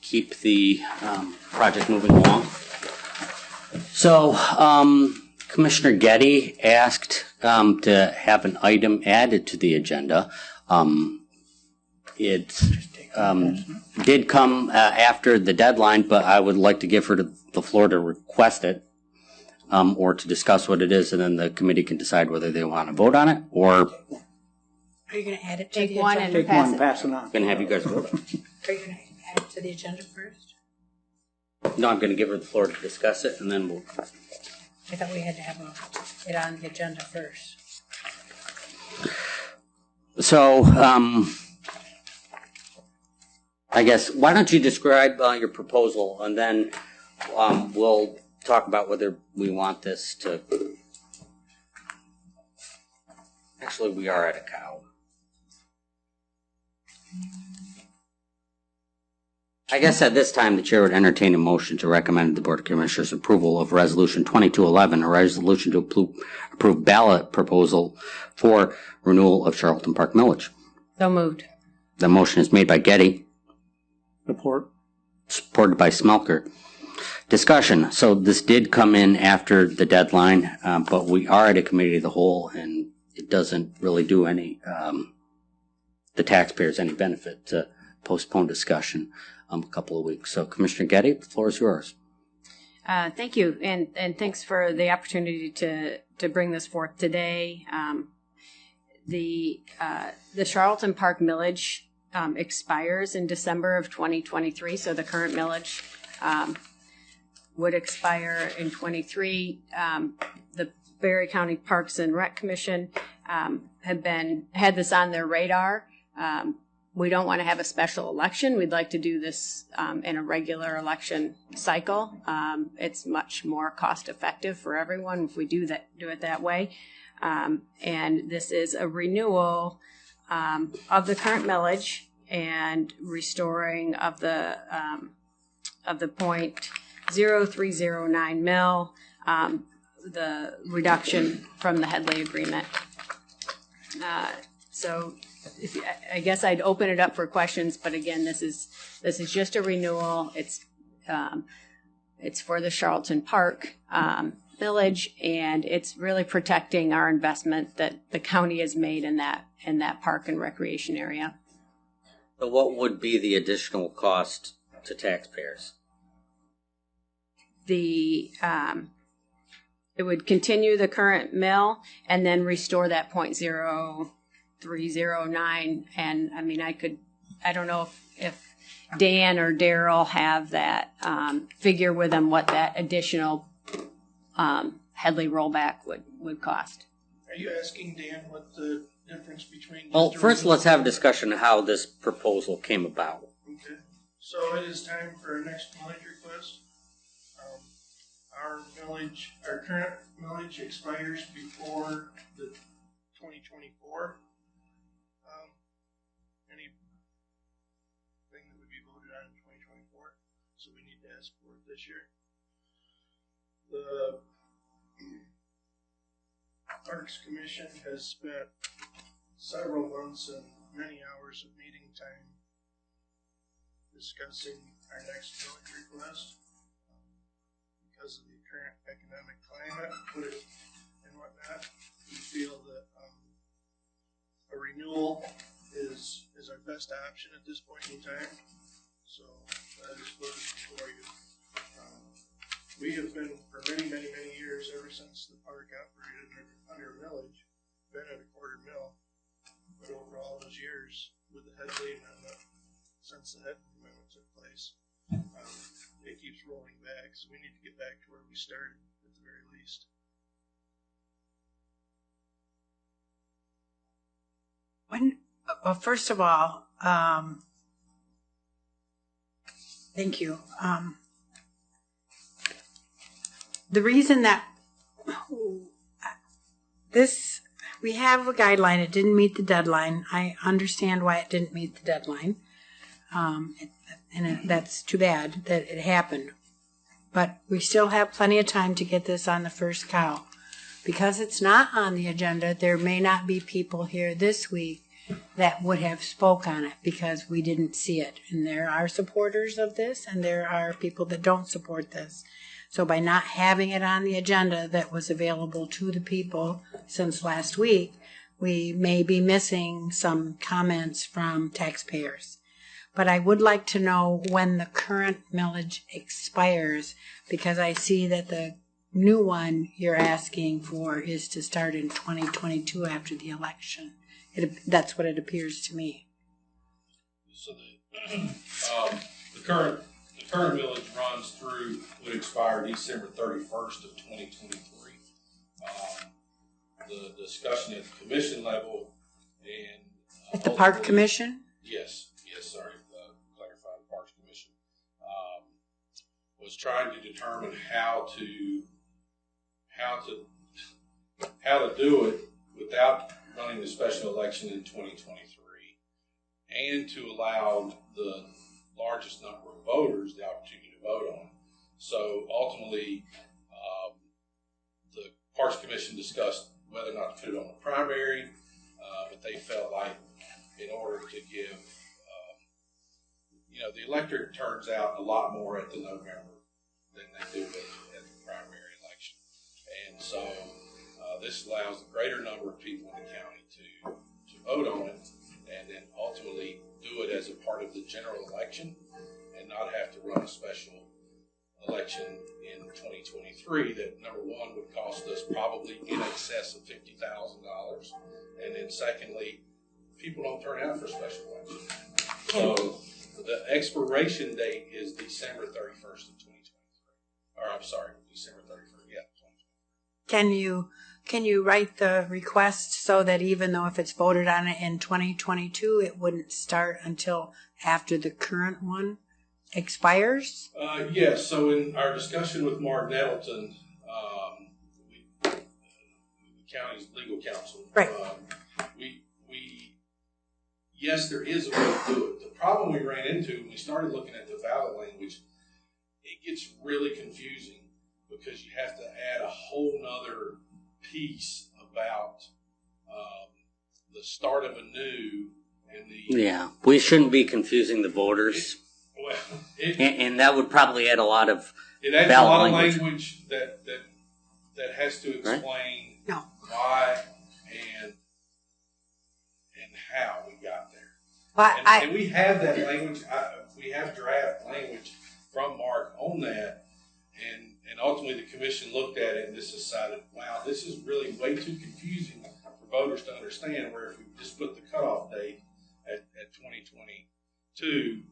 keep the project moving along. So, Commissioner Getty asked to have an item added to the agenda. It did come after the deadline, but I would like to give her the floor to request it or to discuss what it is, and then the committee can decide whether they want to vote on it or. Are you going to add it to Take the one agenda? and Take one, pass it on. I'm going to have you guys vote. Are you going to add it to the agenda first? No, I'm going to give her the floor to discuss it, and then we'll. I thought we had to have it on the agenda first. So, I guess, why don't you describe your proposal, and then we'll talk about whether we want this to. Actually, we are at a cow. I guess at this time, the chair would entertain a motion to recommend the Board of Commissioners approval of Resolution 2211, a resolution to approve ballot proposal for renewal of Charlton Park millage. So moved. The motion is made by Getty. Support. Supported by Smelker. Discussion. So this did come in after the deadline, but we are at a committee of the whole, and it doesn't really do any the taxpayers any benefit to postpone discussion a couple of weeks. So, Commissioner Getty, the floor is yours. Thank you, and thanks for the opportunity to bring this forth today. The Charlton Park millage expires in December of 2023, so the current millage would expire in 23. The Berry County Parks and Rec Commission had this on their radar. We don't want to have a special election. We'd like to do this in a regular election cycle. It's much more cost effective for everyone if we do it that way. And this is a renewal of the current millage and restoring of the .0309 mil, the reduction from the Headley agreement. So I guess I'd open it up for questions, but again, this is just a renewal. It's for the Charlton Park village, and it's really protecting our investment that the county has made in that park and recreation area. So what would be the additional cost to taxpayers? It would continue the current mill and then restore that .0309. And I mean, I don't know if Dan or Daryl have that figure with them, what that additional Headley rollback would cost. Are you asking Dan what the difference between? Well, first let's have a discussion of how this proposal came about. Okay, so it is time for our next millage request. Our current millage expires before the 2024. Anything that would be voted on in 2024, so we need to ask for it this year. The Parks Commission has spent several months and many hours of meeting time discussing our next millage request. Because of the current economic climate and whatnot, we feel that a renewal is our best option at this point in time. So that is what is before you. We have been, for many, many, many years, ever since the park operated under a millage, been at a quarter mill. But over all those years, with the Headley amendment, since the Headley amendment took place, it keeps rolling back. So we need to get back to where we started, at the very least. Well, first of all, thank you. The reason that we have a guideline, it didn't meet the deadline. I understand why it didn't meet the deadline. That's too bad that it happened. But we still have plenty of time to get this on the first cow. Because it's not on the agenda, there may not be people here this week that would have spoke on it because we didn't see it. And there are supporters of this and there are people that don't support this. So by not having it on the agenda that was available to the people since last week, we may be missing some comments from taxpayers. But I would like to know when the current millage expires, because I see that the new one you're asking for is to start in 2022 after the election. That's what it appears to me. So the current millage runs through, would expire December 31st of 2023. The discussion at the commission level and at the Park Commission? Yes, sorry, clarify the Parks Commission was trying to determine how to do it without running the special election in 2023, and to allow the largest number of voters the opportunity to vote on. So ultimately, the Parks Commission discussed whether or not to put it on the primary, but they felt like in order to give, the electorate turns out a lot more at the November than they do at the primary election. And so this allows a greater number of people in the county to vote on it, and then ultimately do it as a part of the general election and not have to run a special election in 2023 that, number one, would cost us probably in excess of $50,000. And then secondly, people don't turn out for special elections. So the expiration date is December 31st of 2023. Or I'm sorry, December 31st, yeah, 2023. Can you write the request so that even though if it's voted on it in 2022, it wouldn't start until after the current one expires? Yes. So in our discussion with Mark Nettleton, the county's legal counsel, right? Yes, there is a way to do it. The problem we ran into when we started looking at the ballot language, it gets really confusing because you have to add a whole nother piece about the start of a new and the... Yeah, we shouldn't be confusing the voters. And that would probably add a lot of it adds a lot of language that has to explain why and how we got there. And we have that language. We have draft language from Mark on that, and ultimately the commission looked at it and just decided, wow, this is really way too confusing for voters to understand. Where if we just put the cutoff date at 2022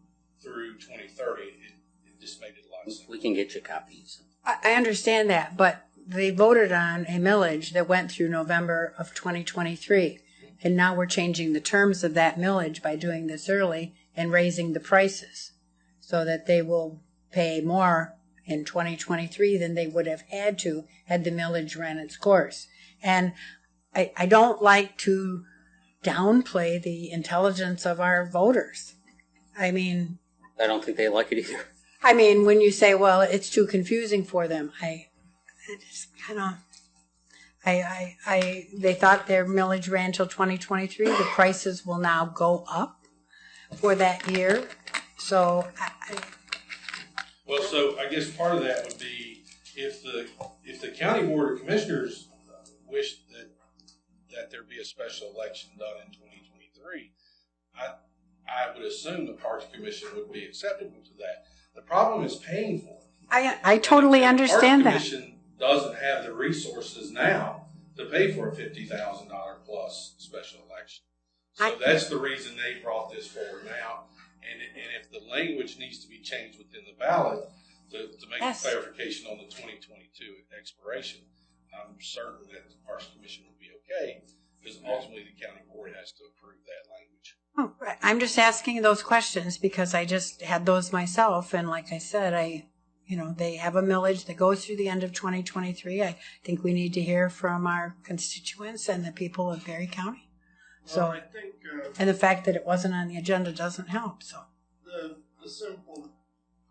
through 2030, it just made it a lot simpler. We can get you copies. I understand that, but they voted on a millage that went through November of 2023. And now we're changing the terms of that millage by doing this early and raising the prices so that they will pay more in 2023 than they would have had to had the millage ran its course. And I don't like to downplay the intelligence of our voters. I mean... I don't think they like it either. I mean, when you say, well, it's too confusing for them, I just kind of... they thought their millage ran till 2023. The prices will now go up for that year. So, Well, so I guess part of that would be if the county board of commissioners wished that there be a special election done in 2023, I would assume the Parks Commission would be acceptable to that. The problem is paying for it. I totally understand that. The Parks Commission doesn't have the resources now to pay for a $50,000 plus special election. So that's the reason they brought this forward now. And if the language needs to be changed within the ballot to make a clarification on the 2022 expiration, I'm certain that the Parks Commission will be okay, because ultimately the county board has to approve that language. Oh, I'm just asking those questions because I just had those myself, and like I said, they have a millage that goes through the end of 2023. I think we need to hear from our constituents and the people of Berry County. So, I think, and the fact that it wasn't on the agenda doesn't help. So, the simple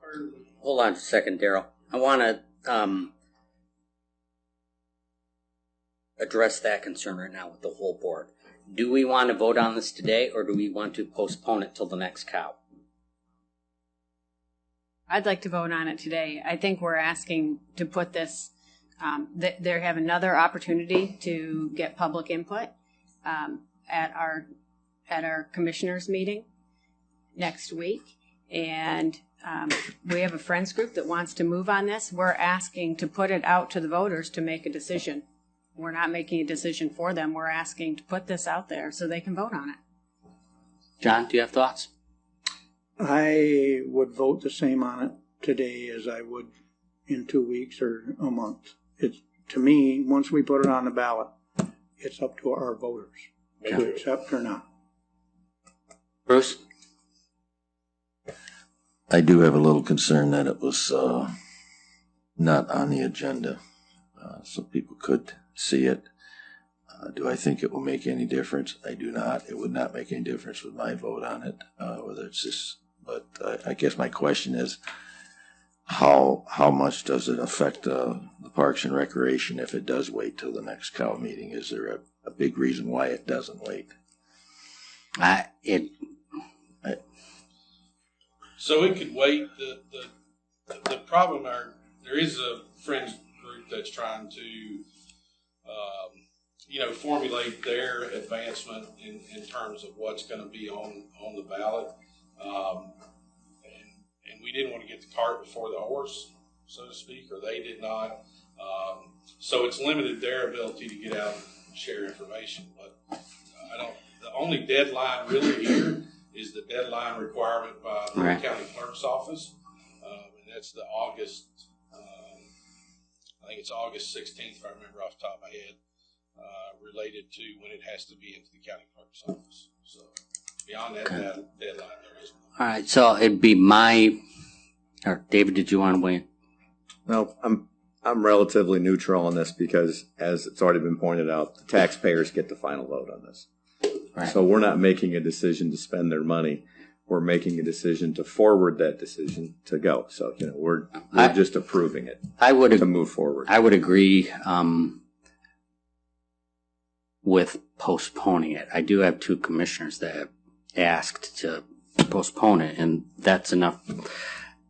part of the Hold on a second, Daryl. I want to address that concern right now with the whole board. Do we want to vote on this today, or do we want to postpone it till the next cow? I'd like to vote on it today. I think we're asking to put this, they have another opportunity to get public input at our commissioners meeting next week. And we have a friends group that wants to move on this. We're asking to put it out to the voters to make a decision. We're not making a decision for them. We're asking to put this out there so they can vote on it. John, do you have thoughts? I would vote the same on it today as I would in 2 weeks or a month. To me, once we put it on the ballot, it's up to our voters to accept or not. Bruce? I do have a little concern that it was not on the agenda, so people could see it. Do I think it will make any difference? I do not. It would not make any difference with my vote on it, whether it's this. But I guess my question is, how much does it affect the Parks and Recreation if it does wait till the next cow meeting? Is there a big reason why it doesn't wait? So it could wait. The problem there is a friends group that's trying to formulate their advancement in terms of what's going to be on the ballot. And we didn't want to get the cart before the horse, so to speak, or they did not. So it's limited their ability to get out and share information. But the only deadline really here is the deadline requirement by the county clerk's office. And that's the August, I think it's August 16th, if I remember off the top of my head, related to when it has to be into the county clerk's office. So beyond that deadline, there isn't. All right, so it'd be or David, did you want to weigh in? Well, I'm relatively neutral on this because, as it's already been pointed out, the taxpayers get the final vote on this. Right. So we're not making a decision to spend their money. We're making a decision to forward that decision to go. So, we're just approving it to move forward. I would agree with postponing it. I do have 2 commissioners that have asked to postpone it, and that's enough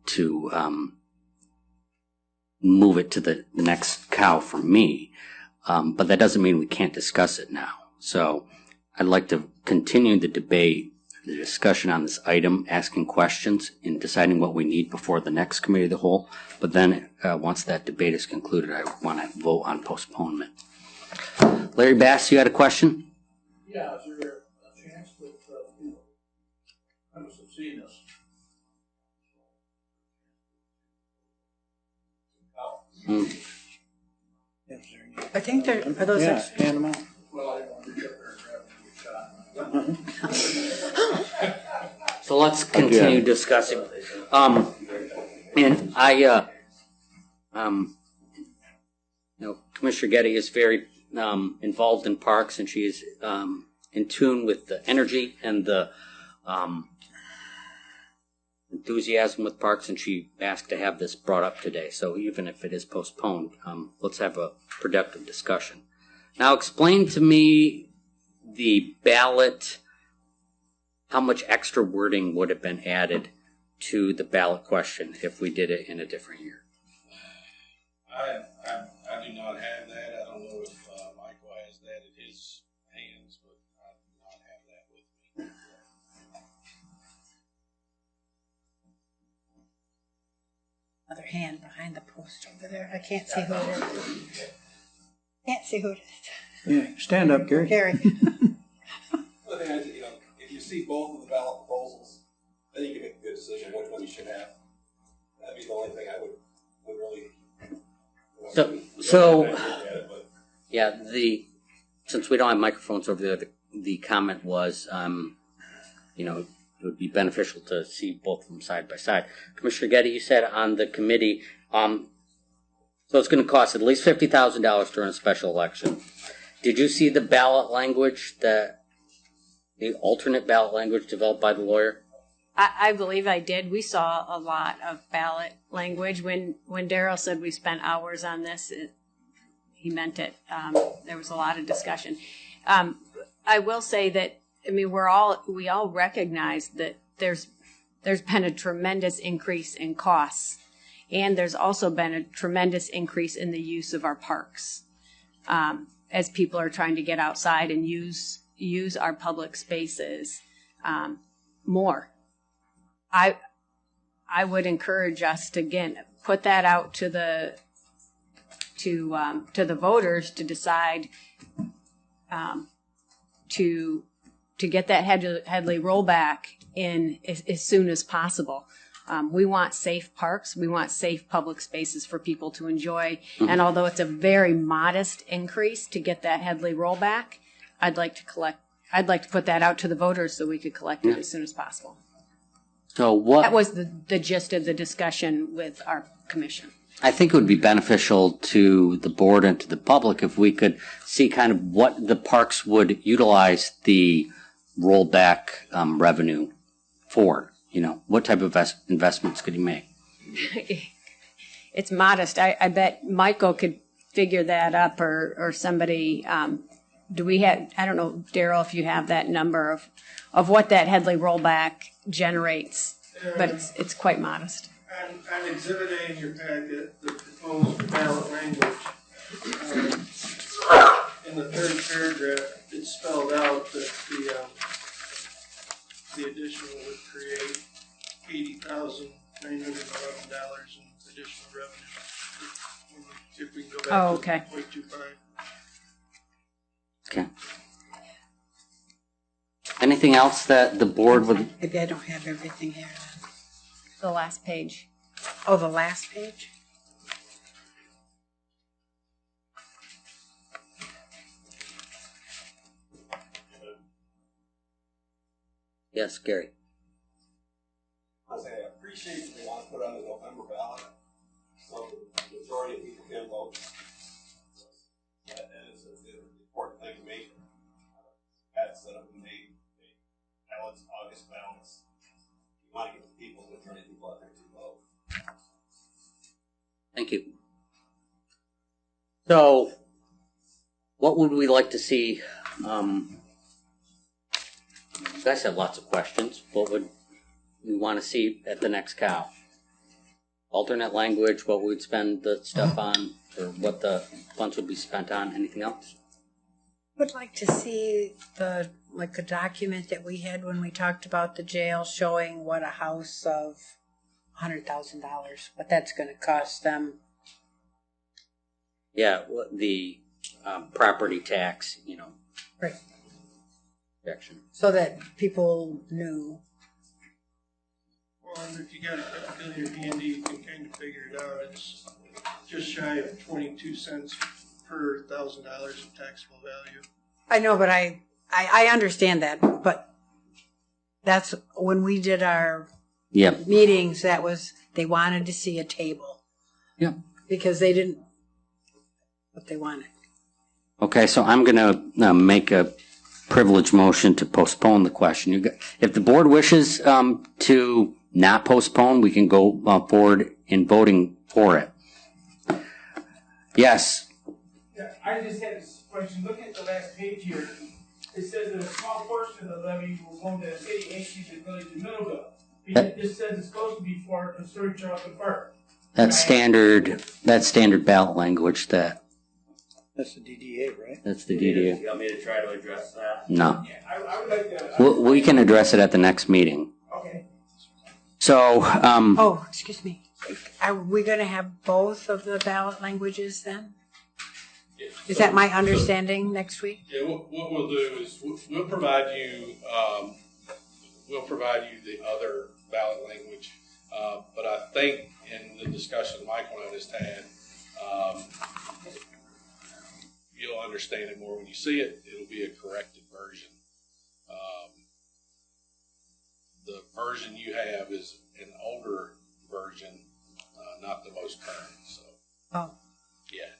to move it to the next cow for me. But that doesn't mean we can't discuss it now. So I'd like to continue the debate, the discussion on this item, asking questions and deciding what we need before the next committee of the whole. But then once that debate is concluded, I want to vote on postponement. Larry Bass, you had a question? Yeah, is there a chance that I must have seen this? I think are those. Yeah, hand them out. So let's continue discussing. And Commissioner Getty is very involved in parks, and she is in tune with the energy and the enthusiasm with parks, and she asked to have this brought up today. So even if it is postponed, let's have a productive discussion. Now explain to me the ballot, how much extra wording would have been added to the ballot question if we did it in a different year? I do not have that. I don't know if Michael has that in his hands, but I do not have that with me. Other hand behind the post over there. I can't see who it is. Can't see who it is. Yeah, stand up, Gary. Gary. The thing is, if you see both of the ballot proposals, then you can make a good decision which one you should have. That'd be the only thing I would really. Yeah, since we don't have microphones over there, the comment was, it would be beneficial to see both of them side by side. Commissioner Getty, you said on the committee, so it's going to cost at least $50,000 during a special election. Did you see the ballot language, the alternate ballot language developed by the lawyer? I believe I did. We saw a lot of ballot language. When Daryl said we spent hours on this, he meant it. There was a lot of discussion. I will say that, we all recognize that there's been a tremendous increase in costs, and there's also been a tremendous increase in the use of our parks as people are trying to get outside and use our public spaces more. I would encourage us to, again, put that out to the voters to decide to get that Headley rollback in as soon as possible. We want safe parks. We want safe public spaces for people to enjoy. Mm-hmm. And although it's a very modest increase to get that Headley rollback, I'd like to put that out to the voters so we could collect it as soon as possible. So that was the gist of the discussion with our commission. I think it would be beneficial to the board and to the public if we could see kind of what the parks would utilize the rollback revenue for. What type of investments could he make? It's modest. I bet Michael could figure that up or somebody. Do we have, I don't know, Daryl, if you have that number of what that Headley rollback generates, but it's quite modest. On Exhibit A in your packet, the proposed ballot language, in the third paragraph, it's spelled out that the addition would create $80,911 in additional revenue. If we can go back to 0.25. Okay. Anything else that the board would? Maybe I don't have everything here. The last page. Oh, the last page? Yes, Gary. I appreciate that they want to put on the November ballot, so the majority of people can vote. That is an important thing to me. Had set up and made ballots, August ballots. You want to get the people, the majority of people out there to vote. Thank you. So, what would we like to see? You guys have lots of questions. What would we want to see at the next cow? Alternate language, what we'd spend the stuff on, or what the funds would be spent on. Anything else? Would like to see the document that we had when we talked about the jail showing what a house of $100,000, what that's going to cost them. Yeah, the property tax, Right. Projection. So that people knew. Well, and if you got a calculator handy, you can kind of figure it out. It's just shy of 22 cents per $1,000 of taxable value. I know, but I understand that, but that's when we did our meetings, they wanted to see a table. Yeah. Because they didn't what they wanted. Okay, so I'm going to make a privilege motion to postpone the question. If the board wishes to not postpone, we can go forward in voting for it. Yes. Yeah, I just had this question. Look at the last page here. It says that a small portion of the levy will go to the city, Hastings, and Village of Middleville. Because this says it's supposed to be for conserve Charlton Park. That's standard ballot language that, That's the DDA, right? that's the DDA. You want me to try to address that? No. Yeah, I would like to. We can address it at the next meeting. Okay. So, Oh, excuse me. Are we going to have both of the ballot languages then? Is that my understanding next week? Yeah, what we'll do is we'll provide you the other ballot language, but I think in the discussion Michael and I just had, you'll understand it more when you see it. It'll be a corrected version. The version you have is an older version, not the most current. So, Oh. yeah.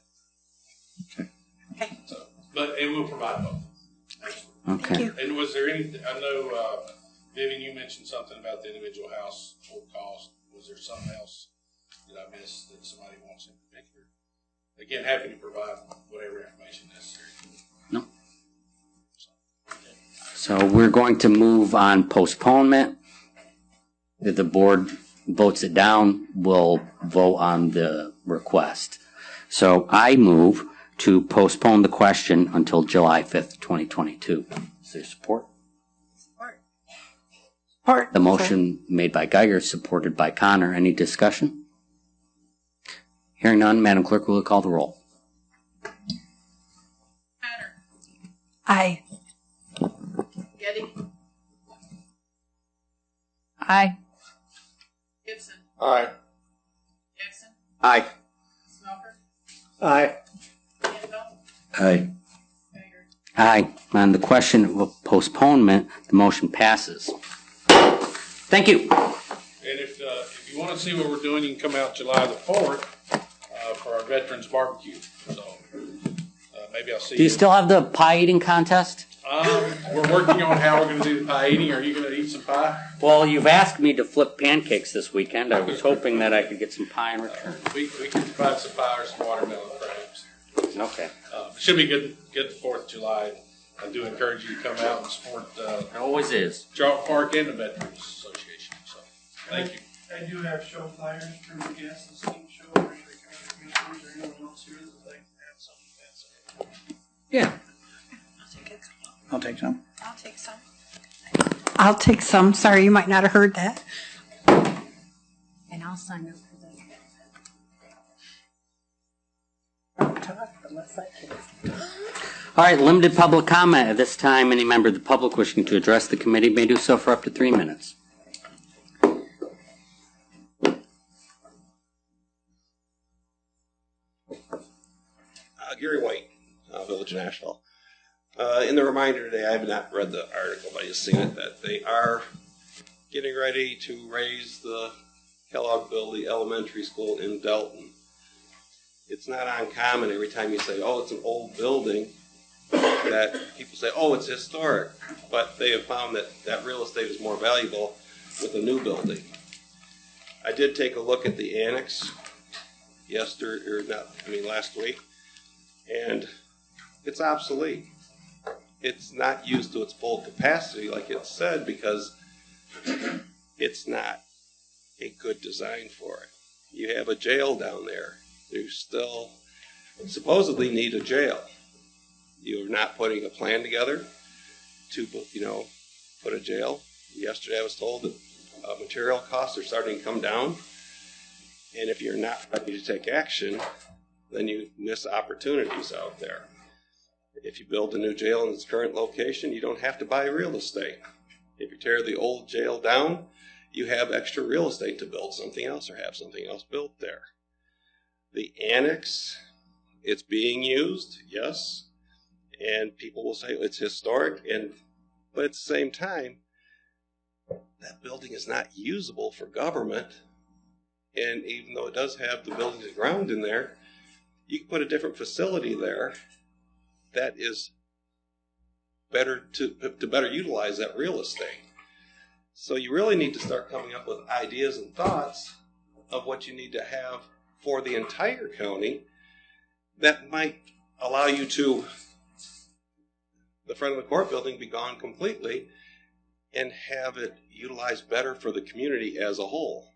Okay. So, and we'll provide both. okay. Thank you. And was there any? I know, Vivian, you mentioned something about the individual household cost. Was there something else that I missed that somebody wants in particular? Again, happy to provide whatever information necessary. No. So we're going to move on postponement. If the board votes it down, we'll vote on the request. So I move to postpone the question until July 5th, 2022. Is there support? Support. The motion made by Geiger, supported by Connor. Any discussion? Hearing none, Madam Clerk, will you call the roll? Aye. Getty, Aye. Gibson, Aye. Jackson, Aye. Smelker, Aye. Campbell, Aye. Geiger. Aye. On the question of postponement, the motion passes. Thank you. And if you want to see what we're doing, you can come out July the 4th for our Veterans Barbecue. So maybe I'll see you. Do you still have the pie eating contest? We're working on how we're going to do the pie eating. Are you going to eat some pie? Well, you've asked me to flip pancakes this weekend. I was hoping that I could get some pie in return. We can provide some pie or some watermelon crabs. Okay. It should be good the 4th of July. I do encourage you to come out and support It always is. Charlton Park and the Veterans Association. So, thank you. I do have show flyers for the gas and steam show. Or the county commissioners or anyone else here that would like to have something. Yeah. I'll take some. I'll take some. I'll take some. Sorry, you might not have heard that. And I'll sign up for that. All right, limited public comment at this time. Any member of the public wishing to address the committee may do so for up to 3 minutes. Gary White, Village National. In the reminder today, I have not read the article, but I just seen it, that they are getting ready to raise the Kelloggville, the elementary school in Delton. It's not uncommon every time you say, oh, it's an old building, that people say, oh, it's historic. But they have found that that real estate is more valuable with a new building. I did take a look at the annex last week, and it's obsolete. It's not used to its full capacity like it said because it's not a good design for it. You have a jail down there. You still supposedly need a jail. You're not putting a plan together to, put a jail. Yesterday I was told that material costs are starting to come down, and if you're not ready to take action, then you miss opportunities out there. If you build a new jail in its current location, you don't have to buy real estate. If you tear the old jail down, you have extra real estate to build something else or have something else built there. The annex, it's being used, yes, and people will say it's historic, but at the same time, that building is not usable for government, and even though it does have the building and ground in there, you can put a different facility there that is better to better utilize that real estate. So you really need to start coming up with ideas and thoughts of what you need to have for the entire county that might allow you to, the front of the court building be gone completely, and have it utilized better for the community as a whole.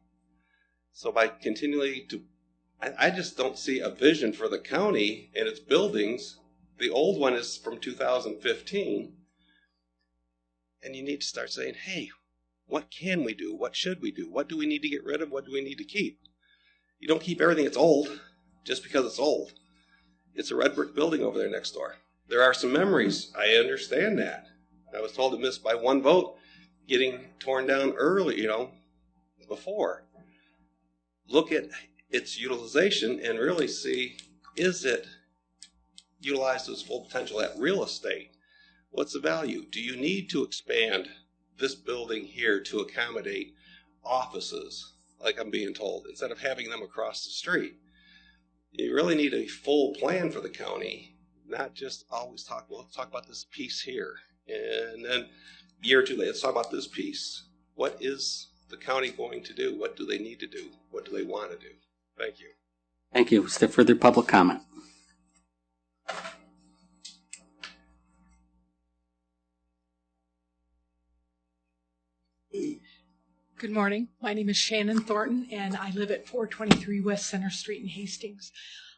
So by continually I just don't see a vision for the county and its buildings. The old one is from 2015. And you need to start saying, hey, what can we do? What should we do? What do we need to get rid of? What do we need to keep? You don't keep everything that's old just because it's old. It's a red brick building over there next door. There are some memories. I understand that. I was told to miss by one vote getting torn down early, before. Look at its utilization and really see, is it utilized to its full potential at real estate? What's the value? Do you need to expand this building here to accommodate offices, like I'm being told, instead of having them across the street? You really need a full plan for the county, not just always talk, well, let's talk about this piece here. And then a year or two later, let's talk about this piece. What is the county going to do? What do they need to do? What do they want to do? Thank you. Thank you. Is there further public comment? Good morning. My name is Shannon Thornton, and I live at 423 West Center Street in Hastings.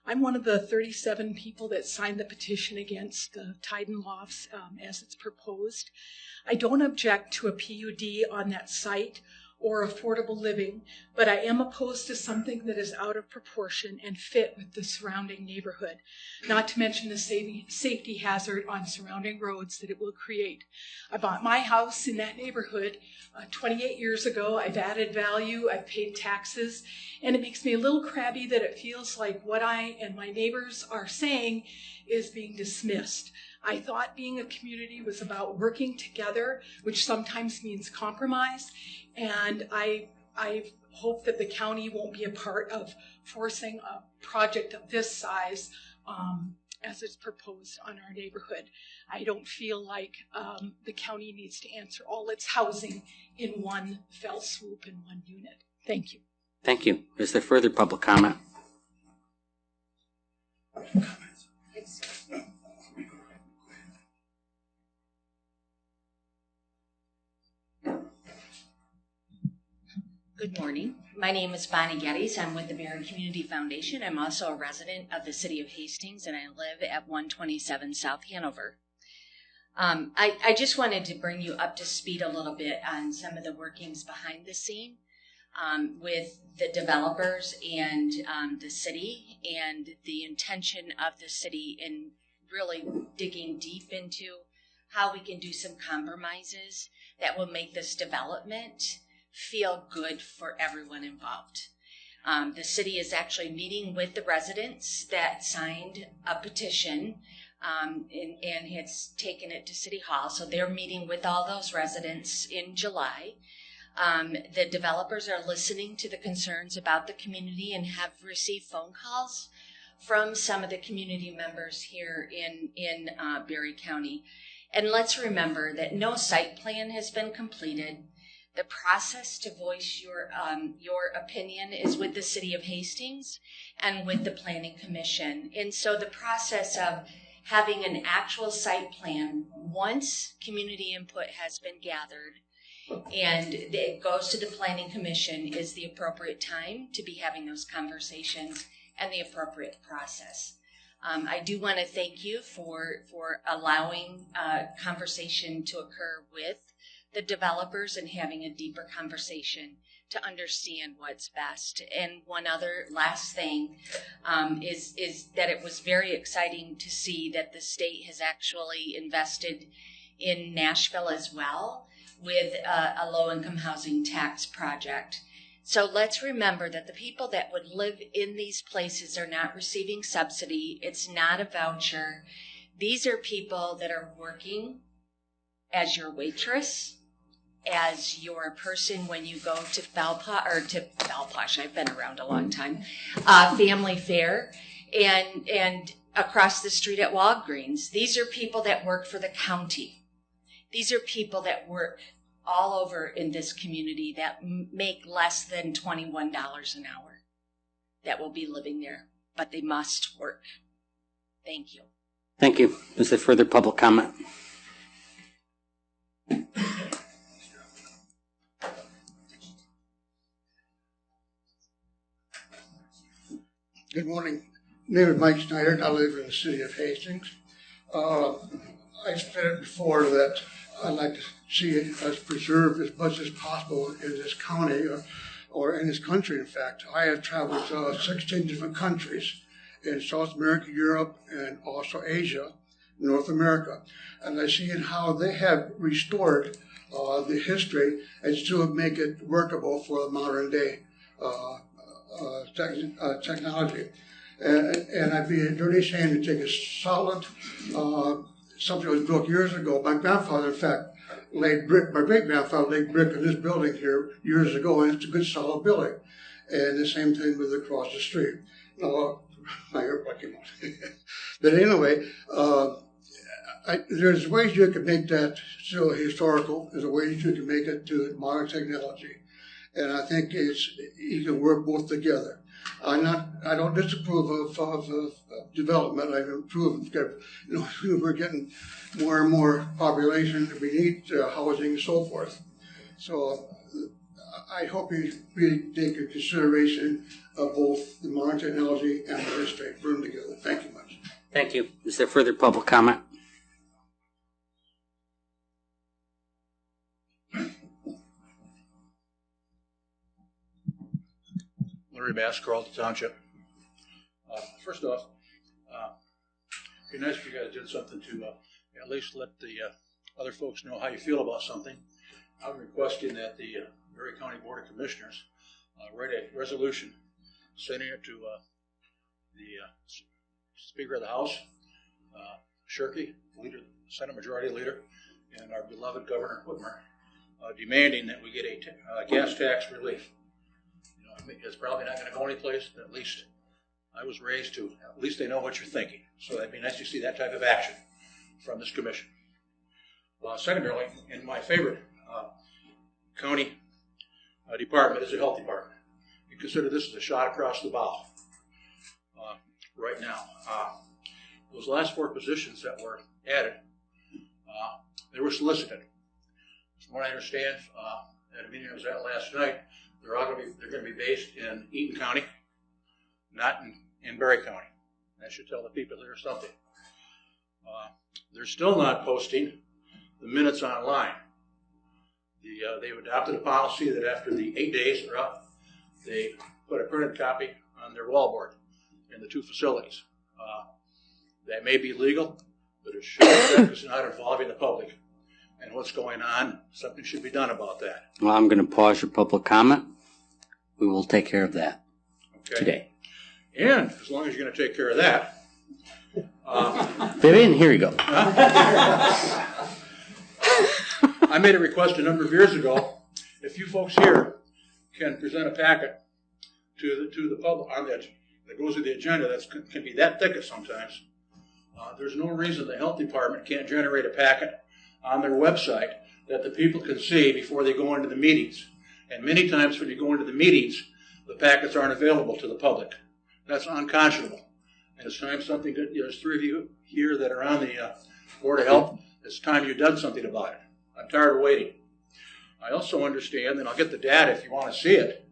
I'm one of the 37 people that signed the petition against the Tyden Lofts as it's proposed. I don't object to a PUD on that site or affordable living, but I am opposed to something that is out of proportion and fit with the surrounding neighborhood, not to mention the safety hazard on surrounding roads that it will create. I bought my house in that neighborhood 28 years ago. I've added value, I've paid taxes, and it makes me a little crabby that it feels like what I and my neighbors are saying is being dismissed. I thought being a community was about working together, which sometimes means compromise, and I hope that the county won't be a part of forcing a project of this size as it's proposed on our neighborhood. I don't feel like the county needs to answer all its housing in one fell swoop in one unit. Thank you. Thank you. Is there further public comment? Good morning. My name is Bonnie Geddes. I'm with the Barron Community Foundation. I'm also a resident of the city of Hastings, and I live at 127 South Hanover. I just wanted to bring you up to speed a little bit on some of the workings behind the scene with the developers and the city, and the intention of the city in really digging deep into how we can do some compromises that will make this development feel good for everyone involved. The city is actually meeting with the residents that signed a petition and has taken it to City Hall. So they're meeting with all those residents in July. The developers are listening to the concerns about the community and have received phone calls from some of the community members here in Berry County. And let's remember that no site plan has been completed. The process to voice your opinion is with the City of Hastings and with the Planning Commission. And so the process of having an actual site plan, once community input has been gathered and it goes to the Planning Commission, is the appropriate time to be having those conversations and the appropriate process. I do want to thank you for allowing conversation to occur with the developers and having a deeper conversation to understand what's best. And one other last thing is that it was very exciting to see that the state has actually invested in Nashville as well with a low-income housing tax project. So let's remember that the people that would live in these places are not receiving subsidy. It's not a voucher. These are people that are working as your waitress, as your person when you go to Belposh, I've been around a long time, Family Fare, and across the street at Walgreens. These are people that work for the county. These are people that work all over in this community that make less than $21 an hour that will be living there, but they must work. Thank you. Thank you. Is there further public comment? Good morning. My name is Mike Schneider, and I live in the city of Hastings. I said before that I'd like to see us preserve as much as possible in this county or in this country, in fact. I have traveled to 16 different countries in South America, Europe, and also Asia, North America. And I've seen how they have restored the history and still make it workable for the modern day technology. And I'd be a dirty shame to take a solid, something that was built years ago. My grandfather, in fact, laid brick, my great-grandfather laid brick in this building here years ago, and it's a good solid building. And the same thing with across the street. No, my airplane came out. But anyway, there's ways you can make that still historical. There's ways you can make it to modern technology. And I think you can work both together. I don't disapprove of development. I approve because we're getting more and more population. We need housing and so forth. So I hope you really take into consideration of both the modern technology and the history. Put them together. Thank you much. Thank you. Is there further public comment? Larry Bass, Carlton Township. First off, it'd be nice if you guys did something to at least let the other folks know how you feel about something. I'm requesting that the Berry County Board of Commissioners write a resolution sending it to the Speaker of the House, Shirkey, leader, Senate Majority Leader, and our beloved Governor Whitmer, demanding that we get a gas tax relief. It's probably not going to go anyplace, but at least I was raised to, at least they know what you're thinking. So that'd be nice to see that type of action from this commission. Secondarily, in my favorite county department is the health department. You consider this as a shot across the bow right now. Those last 4 positions that were added, they were solicited. From what I understand, at a meeting I was at last night, they're going to be based in Eaton County, not in Berry County. That should tell the people here something. They're still not posting the minutes online. They've adopted a policy that after the 8 days are up, they put a printed copy on their wallboard in the 2 facilities. That may be legal, but it should be because it's not involving the public. And what's going on, something should be done about that. Well, I'm going to pause your public comment. We will take care of that today. And as long as you're going to take care of that. Vivian, here you go. I made a request a number of years ago. If you folks here can present a packet to the public on that goes with the agenda that can be that thick sometimes, there's no reason the health department can't generate a packet on their website that the people can see before they go into the meetings. And many times when you go into the meetings, the packets aren't available to the public. That's unconscionable. And it's time something that, there's 3 of you here that are on the Board of Health. It's time you've done something about it. I'm tired of waiting. I also understand, and I'll get the data if you want to see it,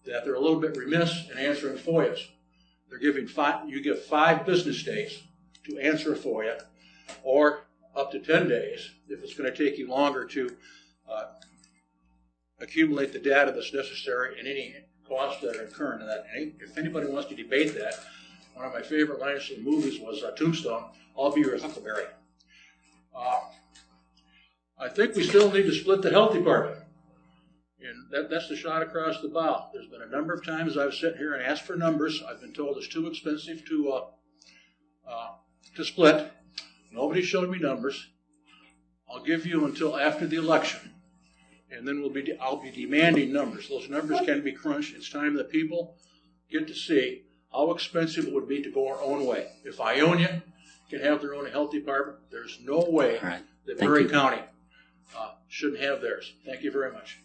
that they're a little bit remiss in answering FOIAs. They're giving you give 5 business days to answer a FOIA, or up to 10 days if it's going to take you longer to accumulate the data that's necessary and any costs that are incurred in that. And if anybody wants to debate that, one of my favorite lines from the movies was Tombstone, I'll be your Huckleberry. I think we still need to split the health department. And that's the shot across the bow. There's been a number of times I've sat here and asked for numbers. I've been told it's too expensive to split. Nobody showed me numbers. I'll give you until after the election, and then I'll be demanding numbers. Those numbers can be crunched. It's time that people get to see how expensive it would be to go our own way. If Ionia can have their own health department, there's no way that Berry County shouldn't have theirs. Thank you very much.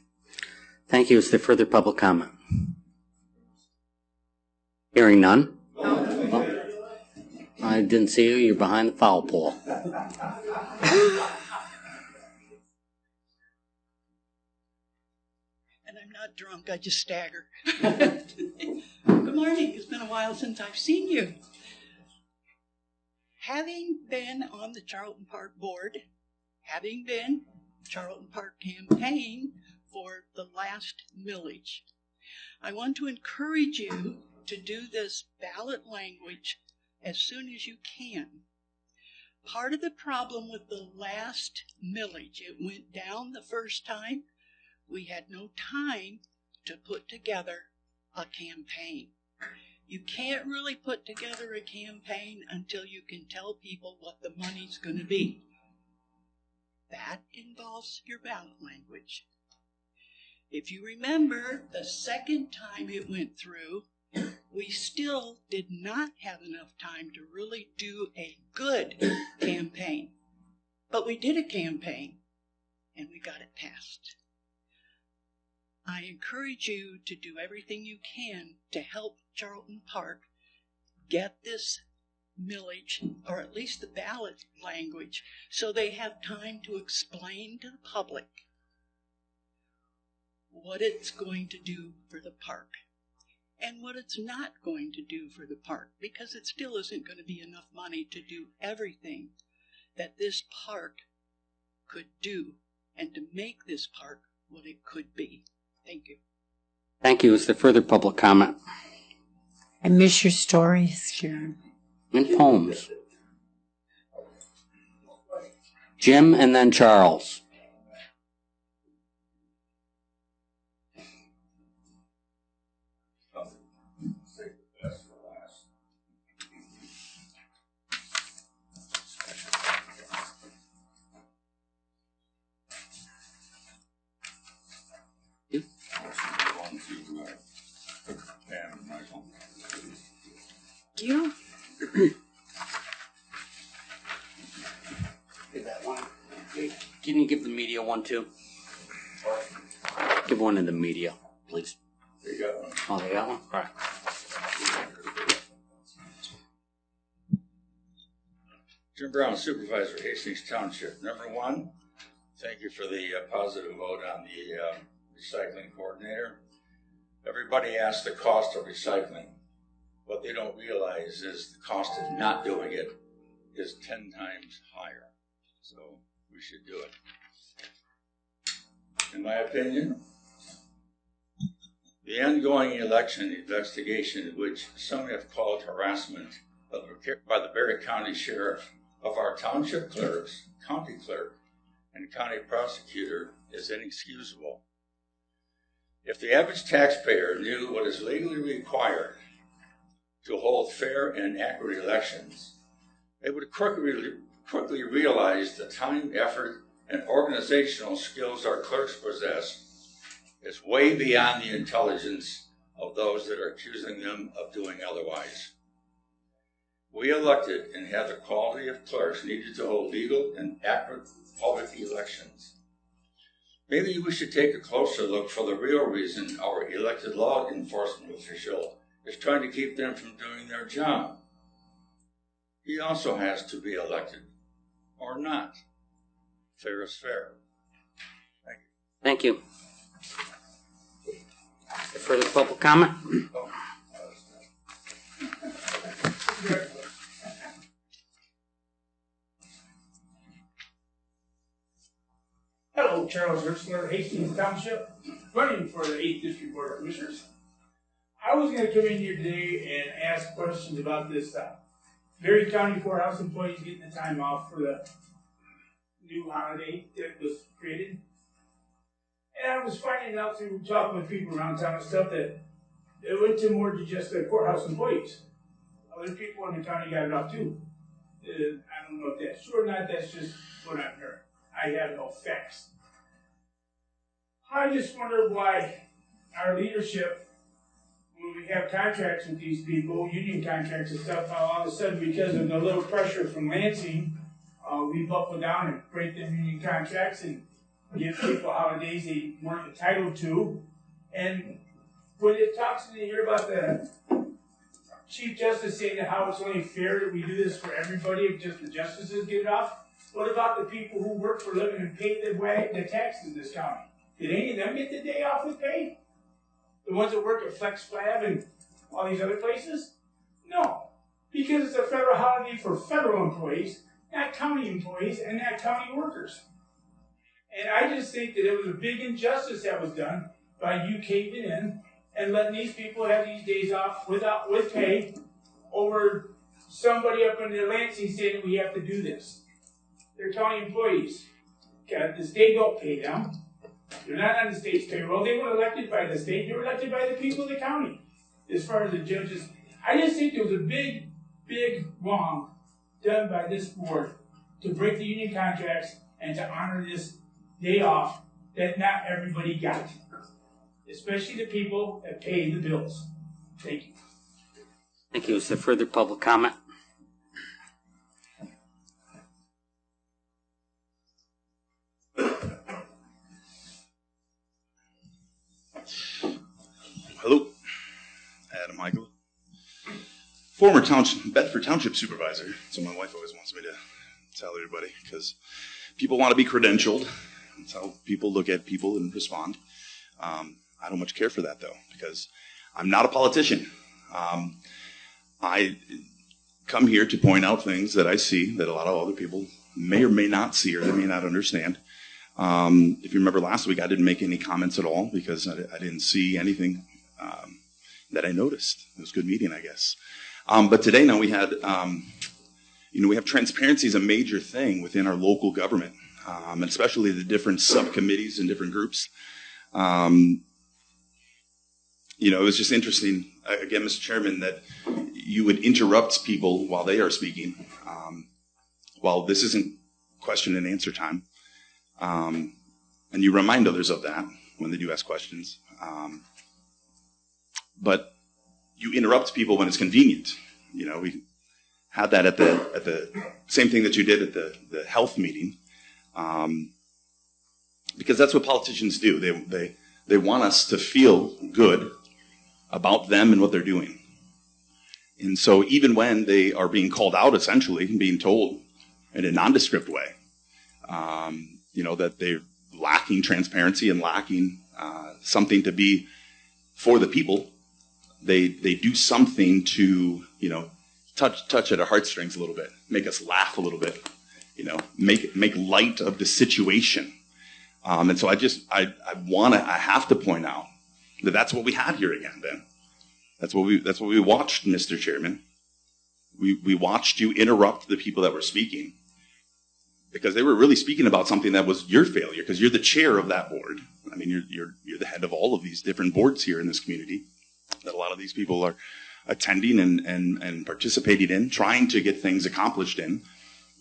Thank you. Is there further public comment? Hearing none. I didn't see you. You're behind the foul pole. And I'm not drunk. I just stagger. Good morning. It's been a while since I've seen you. Having been on the Charlton Park Board, having been Charlton Park campaign for the last millage, I want to encourage you to do this ballot language as soon as you can. Part of the problem with the last millage, it went down the first time. We had no time to put together a campaign. You can't really put together a campaign until you can tell people what the money's going to be. That involves your ballot language. If you remember, the second time it went through, we still did not have enough time to really do a good campaign. But we did a campaign, and we got it passed. I encourage you to do everything you can to help Charlton Park get this millage, or at least the ballot language, so they have time to explain to the public what it's going to do for the park and what it's not going to do for the park, because it still isn't going to be enough money to do everything that this park could do and to make this park what it could be. Thank you. Thank you. Is there further public comment? I miss your stories, Sharon. And poems. Jim and then Charles. You? Give that one. Can you give the media one too? Give one to the media, please. There you go. Oh, they got one? All right. Jim Brown, Supervisor, Hastings Township. Number one, thank you for the positive vote on the recycling coordinator. Everybody asks the cost of recycling. What they don't realize is the cost of not doing it is 10 times higher. So we should do it. In my opinion, the ongoing election investigation, which some have called harassment by the Berry County Sheriff of our township clerks, county clerk, and county prosecutor, is inexcusable. If the average taxpayer knew what is legally required to hold fair and accurate elections, they would quickly realize the time, effort, and organizational skills our clerks possess is way beyond the intelligence of those that are accusing them of doing otherwise. We elected and have the quality of clerks needed to hold legal and accurate public elections. Maybe we should take a closer look for the real reason our elected law enforcement official is trying to keep them from doing their job. He also has to be elected, or not. Fair is fair. Thank you. Further public comment? Hello, Charles Hertzler, Hastings Township, running for the 8th District Board of Commissioners. I was going to come in here today and ask questions about this Berry County Courthouse employees getting the time off for the new holiday that was created. And I was finding out through talking with people around town and stuff that it went to more than just the courthouse employees. Other people in the county got it off too. I don't know if that's true or not, that's just what I've heard. I have no facts. I just wonder why our leadership, when we have contracts with these people, union contracts and stuff, all of a sudden, because of the little pressure from Lansing, we buckle down and break them union contracts and give people holidays they weren't entitled to. And when it talks in here about the Chief Justice saying that how it's only fair that we do this for everybody if just the justices get it off, what about the people who work for a living and pay the taxes in this county? Did any of them get the day off with pay? The ones that work at Flex Lab and all these other places? No, because it's a federal holiday for federal employees, not county employees and not county workers. And I just think that it was a big injustice that was done by you caving in and letting these people have these days off with pay over somebody up in Lansing saying we have to do this. They're county employees. The state don't pay them. They're not on the state's payroll. They weren't elected by the state. They were elected by the people of the county. As far as the judges, I just think there was a big, big wrong done by this board to break the union contracts and to honor this day off that not everybody got, especially the people that pay the bills. Thank you. Thank you. Is there further public comment? Hello, Adam Michael, former Bedford Township Supervisor. So my wife always wants me to tell everybody because people want to be credentialed. That's how people look at people and respond. I don't much care for that though because I'm not a politician. I come here to point out things that I see that a lot of other people may or may not see or they may not understand. If you remember last week, I didn't make any comments at all because I didn't see anything that I noticed. It was a good meeting, I guess. But today now we had, we have transparency is a major thing within our local government, and especially the different subcommittees and different groups. It was just interesting, again, Mr. Chairman, that you would interrupt people while they are speaking. While this isn't question and answer time. And you remind others of that when they do ask questions. But you interrupt people when it's convenient. We had that at the same thing that you did at the health meeting. Because that's what politicians do. They want us to feel good about them and what they're doing. And so even when they are being called out, essentially, and being told in a nondescript way, that they're lacking transparency and lacking something to be for the people, they do something to, touch at our heartstrings a little bit, make us laugh a little bit, make light of the situation. And so I have to point out that that's what we had here again, Ben. That's what we watched, Mr. Chairman. We watched you interrupt the people that were speaking because they were really speaking about something that was your failure because you're the chair of that board. I mean, you're the head of all of these different boards here in this community that a lot of these people are attending and participating in, trying to get things accomplished in,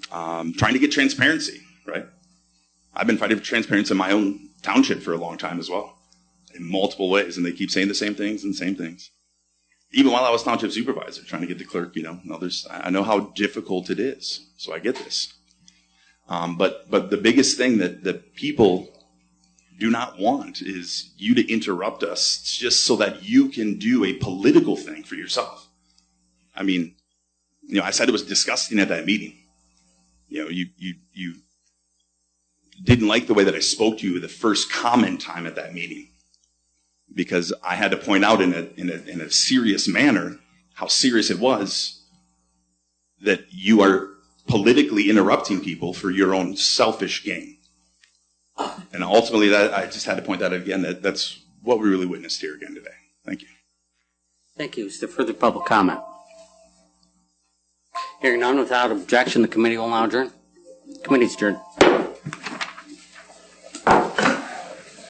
trying to get transparency, right? I've been fighting for transparency in my own township for a long time as well, in multiple ways, and they keep saying the same things and same things. Even while I was township supervisor, trying to get the clerk, I know how difficult it is, so I get this. But the biggest thing that people do not want is you to interrupt us just so that you can do a political thing for yourself. I mean, I said it was disgusting at that meeting. You didn't like the way that I spoke to you the first comment time at that meeting because I had to point out in a serious manner how serious it was that you are politically interrupting people for your own selfish gain. And ultimately, I just had to point that out again, that's what we really witnessed here again today. Thank you. Thank you. Is there further public comment? Hearing none, without objection, the committee will now adjourn. Committee's adjourned.